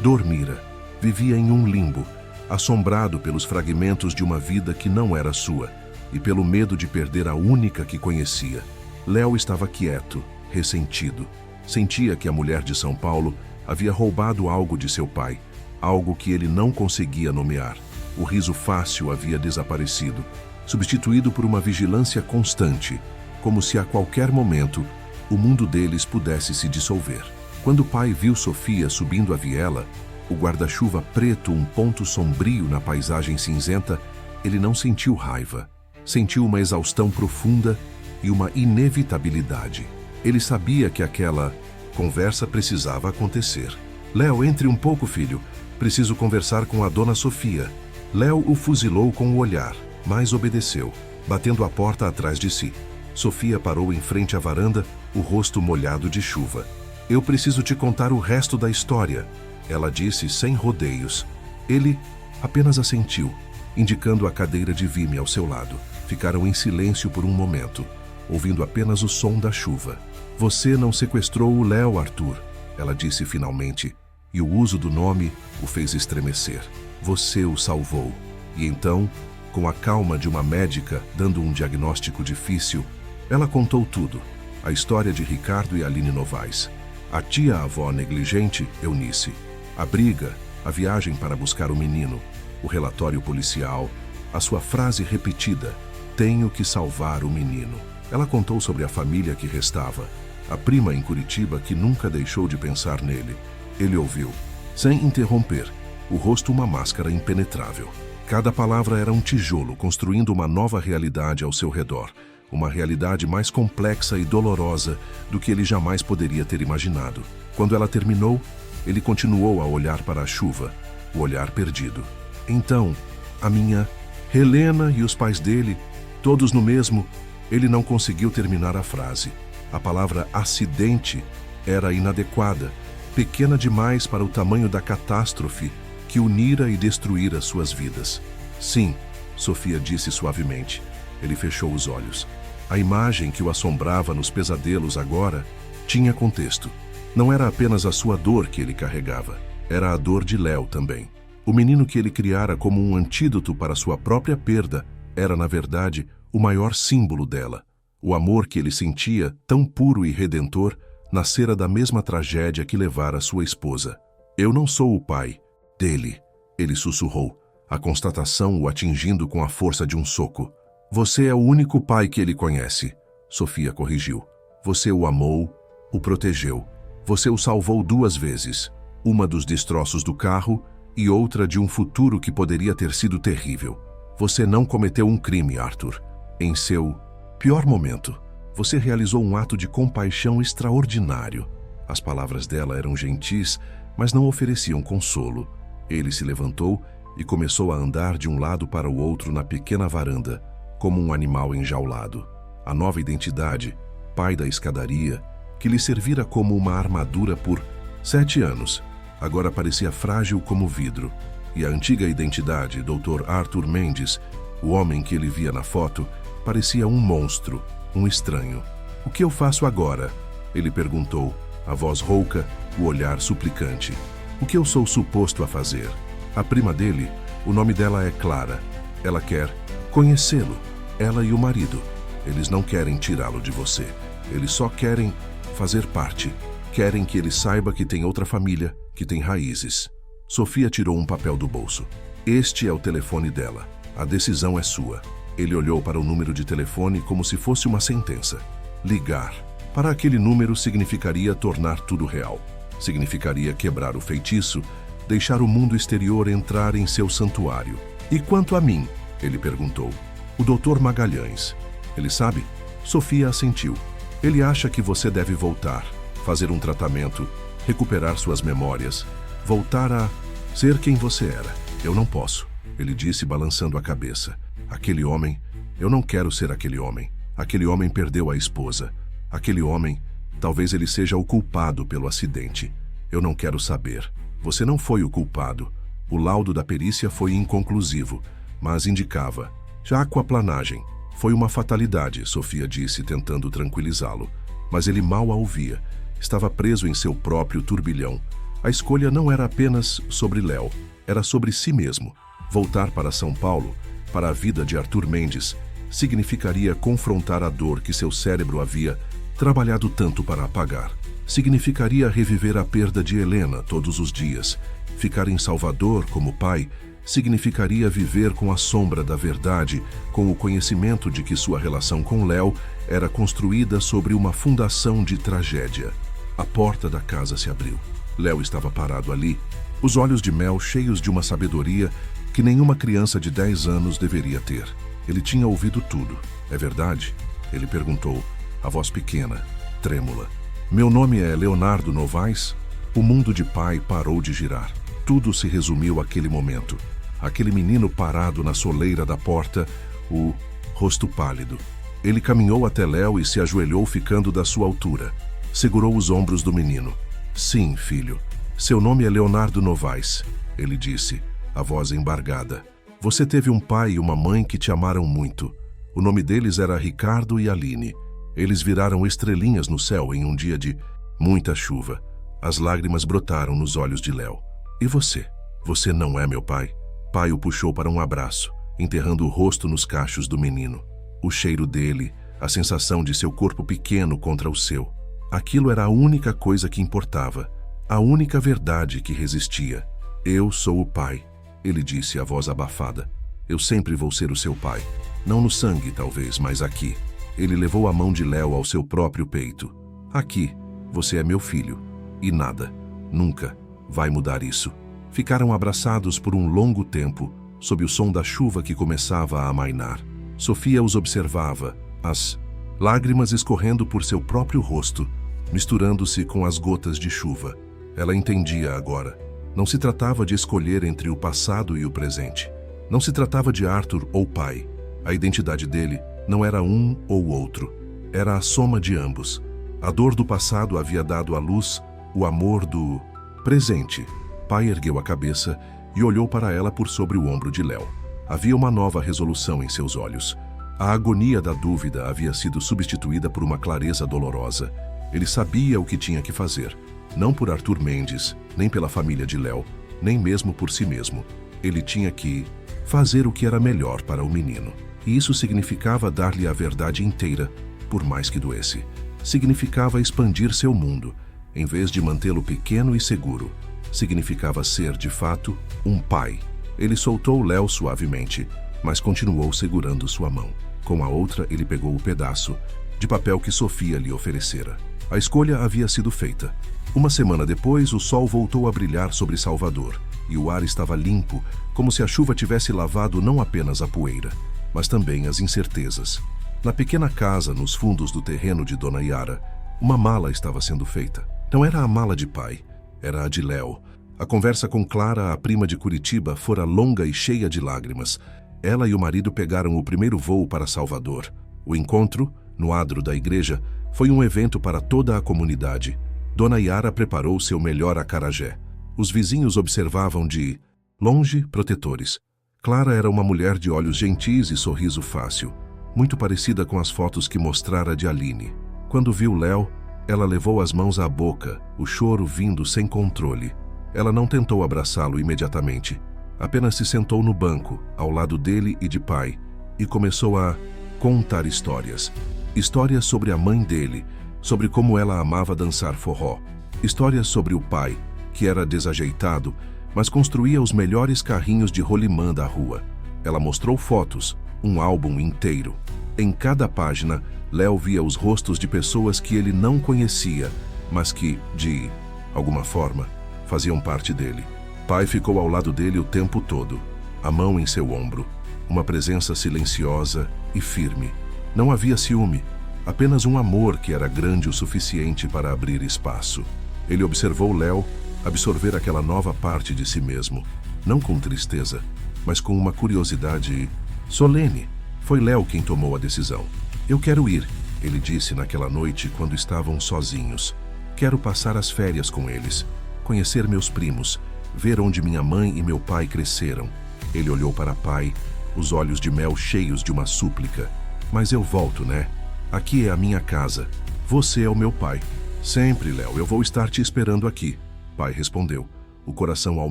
dormira. Vivia em um limbo, assombrado pelos fragmentos de uma vida que não era sua e pelo medo de perder a única que conhecia. Léo estava quieto, ressentido. Sentia que a mulher de São Paulo havia roubado algo de seu pai, algo que ele não conseguia nomear. O riso fácil havia desaparecido, substituído por uma vigilância constante, como se a qualquer momento o mundo deles pudesse se dissolver. Quando o pai viu Sofia subindo a viela, o guarda-chuva preto um ponto sombrio na paisagem cinzenta, ele não sentiu raiva. Sentiu uma exaustão profunda e uma inevitabilidade. Ele sabia que aquela conversa precisava acontecer. Léo, entre um pouco, filho. Preciso conversar com a dona Sofia. Léo o fuzilou com o olhar, mas obedeceu, batendo a porta atrás de si. Sofia parou em frente à varanda, o rosto molhado de chuva. Eu preciso te contar o resto da história, ela disse sem rodeios. Ele apenas assentiu, indicando a cadeira de vime ao seu lado. Ficaram em silêncio por um momento, ouvindo apenas o som da chuva. Você não sequestrou o Léo, Arthur, ela disse finalmente, e o uso do nome o fez estremecer. Você o salvou. E então, com a calma de uma médica dando um diagnóstico difícil, ela contou tudo. A história de Ricardo e Aline Novaes. A tia-avó negligente, Eunice. A briga, a viagem para buscar o menino, o relatório policial, a sua frase repetida, tenho que salvar o menino. Ela contou sobre a família que restava, a prima em Curitiba que nunca deixou de pensar nele. Ele ouviu, sem interromper, o rosto uma máscara impenetrável. Cada palavra era um tijolo construindo uma nova realidade ao seu redor, uma realidade mais complexa e dolorosa do que ele jamais poderia ter imaginado. Quando ela terminou, ele continuou a olhar para a chuva, o olhar perdido. Então, a minha Helena e os pais dele, todos no mesmo, ele não conseguiu terminar a frase. A palavra acidente era inadequada, pequena demais para o tamanho da catástrofe que unira e destruíra suas vidas. Sim, Sofia disse suavemente. Ele fechou os olhos. A imagem que o assombrava nos pesadelos agora tinha contexto. Não era apenas a sua dor que ele carregava, era a dor de Léo também. O menino que ele criara como um antídoto para sua própria perda era, na verdade, o maior símbolo dela. O amor que ele sentia, tão puro e redentor, nascera da mesma tragédia que levara sua esposa. Eu não sou o pai dele, ele sussurrou, a constatação o atingindo com a força de um soco. Você é o único pai que ele conhece, Sofia corrigiu. Você o amou, o protegeu. Você o salvou 2 vezes, uma dos destroços do carro e outra de um futuro que poderia ter sido terrível. Você não cometeu um crime, Arthur. Em seu pior momento, você realizou um ato de compaixão extraordinário. As palavras dela eram gentis, mas não ofereciam consolo. Ele se levantou e começou a andar de um lado para o outro na pequena varanda, como um animal enjaulado. A nova identidade, pai da escadaria, que lhe servira como uma armadura por 7 anos, agora parecia frágil como vidro. E a antiga identidade, Dr. Arthur Mendes, o homem que ele via na foto, parecia um monstro, um estranho. O que eu faço agora? Ele perguntou, a voz rouca, o olhar suplicante. O que eu sou suposto a fazer? A prima dele, o nome dela é Clara. Ela quer conhecê-lo, ela e o marido. Eles não querem tirá-lo de você. Eles só querem fazer parte. Querem que ele saiba que tem outra família, que tem raízes. Sofia tirou um papel do bolso. Este é o telefone dela. A decisão é sua. Ele olhou para o número de telefone como se fosse uma sentença. Ligar. Para aquele número significaria tornar tudo real. Significaria quebrar o feitiço, deixar o mundo exterior entrar em seu santuário. E quanto a mim? Ele perguntou. O Dr. Magalhães. Ele sabe? Sofia assentiu. Ele acha que você deve voltar, fazer um tratamento, recuperar suas memórias, voltar a ser quem você era. Eu não posso, ele disse balançando a cabeça. Aquele homem, eu não quero ser aquele homem. Aquele homem perdeu a esposa. Aquele homem, talvez ele seja o culpado pelo acidente. Eu não quero saber. Você não foi o culpado. O laudo da perícia foi inconclusivo, mas indicava. Já aquaplanagem. Foi uma fatalidade, Sofia disse, tentando tranquilizá-lo. Mas ele mal a ouvia. Estava preso em seu próprio turbilhão. A escolha não era apenas sobre Léo, era sobre si mesmo. Voltar para São Paulo, para a vida de Arthur Mendes, significaria confrontar a dor que seu cérebro havia trabalhado tanto para apagar. Significaria reviver a perda de Helena todos os dias. Ficar em Salvador como pai significaria viver com a sombra da verdade, com o conhecimento de que sua relação com Léo era construída sobre uma fundação de tragédia. A porta da casa se abriu. Léo estava parado ali, os olhos de mel cheios de uma sabedoria que nenhuma criança de 10 anos deveria ter. Ele tinha ouvido tudo. É verdade? Ele perguntou, a voz pequena, trêmula. Meu nome é Leonardo Novaes? O mundo de pai parou de girar. Tudo se resumiu àquele momento. Aquele menino parado na soleira da porta, o rosto pálido. Ele caminhou até Léo e se ajoelhou ficando da sua altura. Segurou os ombros do menino. Sim, filho. Seu nome é Leonardo Novaes, ele disse, a voz embargada. Você teve um pai e uma mãe que te amaram muito. O nome deles era Ricardo e Aline. Eles viraram estrelinhas no céu em um dia de muita chuva. As lágrimas brotaram nos olhos de Léo. E você? Você não é meu pai? Pai o puxou para um abraço, enterrando o rosto nos cachos do menino. O cheiro dele, a sensação de seu corpo pequeno contra o seu. Aquilo era a única coisa que importava, a única verdade que resistia. Eu sou o pai, ele disse, a voz abafada. Eu sempre vou ser o seu pai. Não no sangue, talvez, mas aqui. Ele levou a mão de Léo ao seu próprio peito. Aqui, você é meu filho. E nada, nunca, vai mudar isso. Ficaram abraçados por um longo tempo, sob o som da chuva que começava a amainar. Sofia os observava, as lágrimas escorrendo por seu próprio rosto, misturando-se com as gotas de chuva. Ela entendia agora. Não se tratava de escolher entre o passado e o presente. Não se tratava de Arthur ou pai. A identidade dele não era um ou outro. Era a soma de ambos. A dor do passado havia dado à luz o amor do presente. Pai ergueu a cabeça e olhou para ela por sobre o ombro de Léo. Havia uma nova resolução em seus olhos. A agonia da dúvida havia sido substituída por uma clareza dolorosa. Ele sabia o que tinha que fazer. Não por Arthur Mendes, nem pela família de Léo, nem mesmo por si mesmo. Ele tinha que fazer o que era melhor para o menino. E isso significava dar-lhe a verdade inteira, por mais que doesse. Significava expandir seu mundo, em vez de mantê-lo pequeno e seguro. Significava ser, de fato, um pai. Ele soltou Léo suavemente, mas continuou segurando sua mão. Com a outra, ele pegou o pedaço de papel que Sofia lhe oferecera. A escolha havia sido feita. Uma semana depois, o sol voltou a brilhar sobre Salvador, e o ar estava limpo, como se a chuva tivesse lavado não apenas a poeira, mas também as incertezas. Na pequena casa, nos fundos do terreno de Dona Yara, uma mala estava sendo feita. Não era a mala de pai, era a de Léo. A conversa com Clara, a prima de Curitiba, fora longa e cheia de lágrimas. Ela e o marido pegaram o primeiro voo para Salvador. O encontro, no adro da igreja, foi um evento para toda a comunidade. Dona Yara preparou seu melhor acarajé. Os vizinhos observavam de longe, protetores. Clara era uma mulher de olhos gentis e sorriso fácil, muito parecida com as fotos que mostrara de Aline. Quando viu Léo, ela levou as mãos à boca, o choro vindo sem controle. Ela não tentou abraçá-lo imediatamente. Apenas se sentou no banco, ao lado dele e de pai, e começou a contar histórias. Histórias sobre a mãe dele, sobre como ela amava dançar forró. Histórias sobre o pai, que era desajeitado, mas construía os melhores carrinhos de rolimã da rua. Ela mostrou fotos, um álbum inteiro. Em cada página, Léo via os rostos de pessoas que ele não conhecia, mas que, de alguma forma, faziam parte dele. Pai ficou ao lado dele o tempo todo, a mão em seu ombro, uma presença silenciosa e firme. Não havia ciúme, apenas um amor que era grande o suficiente para abrir espaço. Ele observou Léo absorver aquela nova parte de si mesmo, não com tristeza, mas com uma curiosidade solene. Foi Léo quem tomou a decisão. Eu quero ir, ele disse naquela noite quando estavam sozinhos. Quero passar as férias com eles, conhecer meus primos, ver onde minha mãe e meu pai cresceram. Ele olhou para pai, os olhos de mel cheios de uma súplica. Mas eu volto, né? Aqui é a minha casa. Você é o meu pai. Sempre, Léo, eu vou estar te esperando aqui. Pai respondeu, o coração ao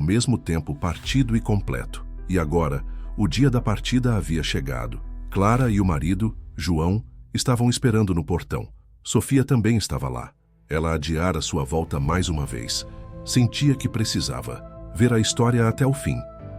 mesmo tempo partido e completo. E agora, o dia da partida havia chegado. Clara e o marido, João, estavam esperando no portão. Sofia também estava lá. Ela adiara sua volta mais uma vez. Sentia que precisava ver a história até o fim.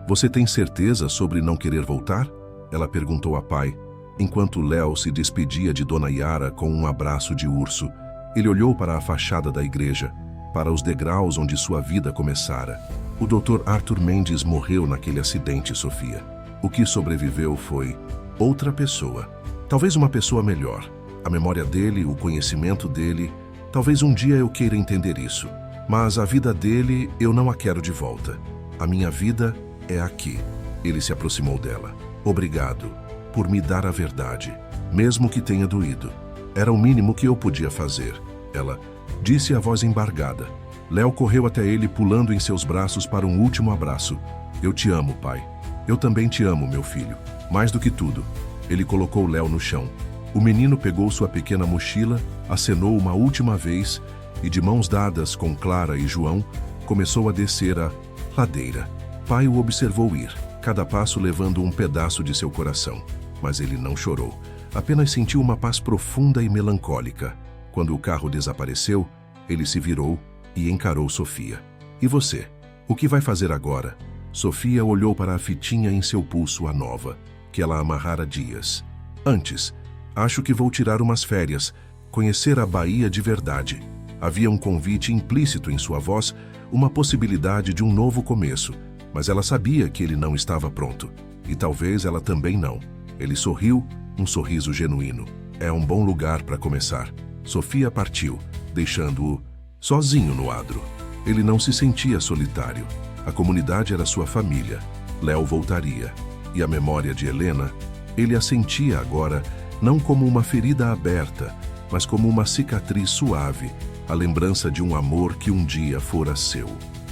Você tem certeza sobre não querer voltar? Ela perguntou a pai, enquanto Léo se despedia de Dona Yara com um abraço de urso. Ele olhou para a fachada da igreja, para os degraus onde sua vida começara. O Dr. Arthur Mendes morreu naquele acidente, Sofia. O que sobreviveu foi outra pessoa. Talvez uma pessoa melhor. A memória dele, o conhecimento dele. Talvez um dia eu queira entender isso. Mas a vida dele eu não a quero de volta. A minha vida é aqui. Ele se aproximou dela. Obrigado por me dar a verdade, mesmo que tenha doído. Era o mínimo que eu podia fazer. Ela disse a voz embargada. Léo correu até ele, pulando em seus braços para um último abraço. Eu te amo, pai. Eu também te amo, meu filho. Mais do que tudo. Ele colocou Léo no chão. O menino pegou sua pequena mochila, acenou uma última vez e, de mãos dadas com Clara e João, começou a descer a ladeira. Pai o observou ir, cada passo levando um pedaço de seu coração. Mas ele não chorou. Apenas sentiu uma paz profunda e melancólica. Quando o carro desapareceu, ele se virou e encarou Sofia. E você? O que vai fazer agora? Sofia olhou para a fitinha em seu pulso, a nova, que ela amarrara há dias. Antes, acho que vou tirar umas férias, conhecer a Bahia de verdade. Havia um convite implícito em sua voz, uma possibilidade de um novo começo, mas ela sabia que ele não estava pronto. E talvez ela também não. Ele sorriu, um sorriso genuíno. É um bom lugar para começar. Sofia partiu, deixando-o sozinho no adro. Ele não se sentia solitário. A comunidade era sua família. Léo voltaria. E a memória de Helena, ele a sentia agora não como uma ferida aberta, mas como uma cicatriz suave, a lembrança de um amor que um dia fora seu.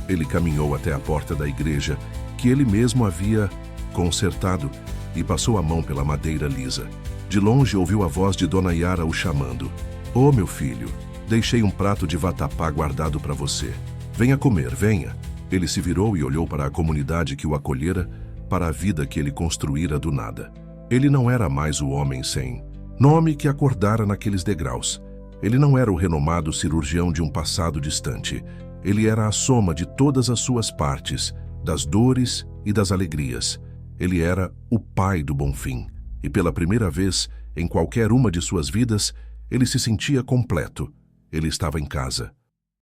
Ele caminhou até a porta da igreja, que ele mesmo havia consertado, e passou a mão pela madeira lisa. De longe ouviu a voz de Dona Yara o chamando. "Oh, meu filho, deixei um prato de vatapá guardado para você. Venha comer, venha." Ele se virou e olhou para a comunidade que o acolhera, para a vida que ele construíra do nada. Ele não era mais o homem sem nome que acordara naqueles degraus. Ele não era o renomado cirurgião de um passado distante. Ele era a soma de todas as suas partes, das dores e das alegrias. Ele era o pai do Bonfim. E pela primeira vez, em qualquer uma de suas vidas, ele se sentia completo. Ele estava em casa.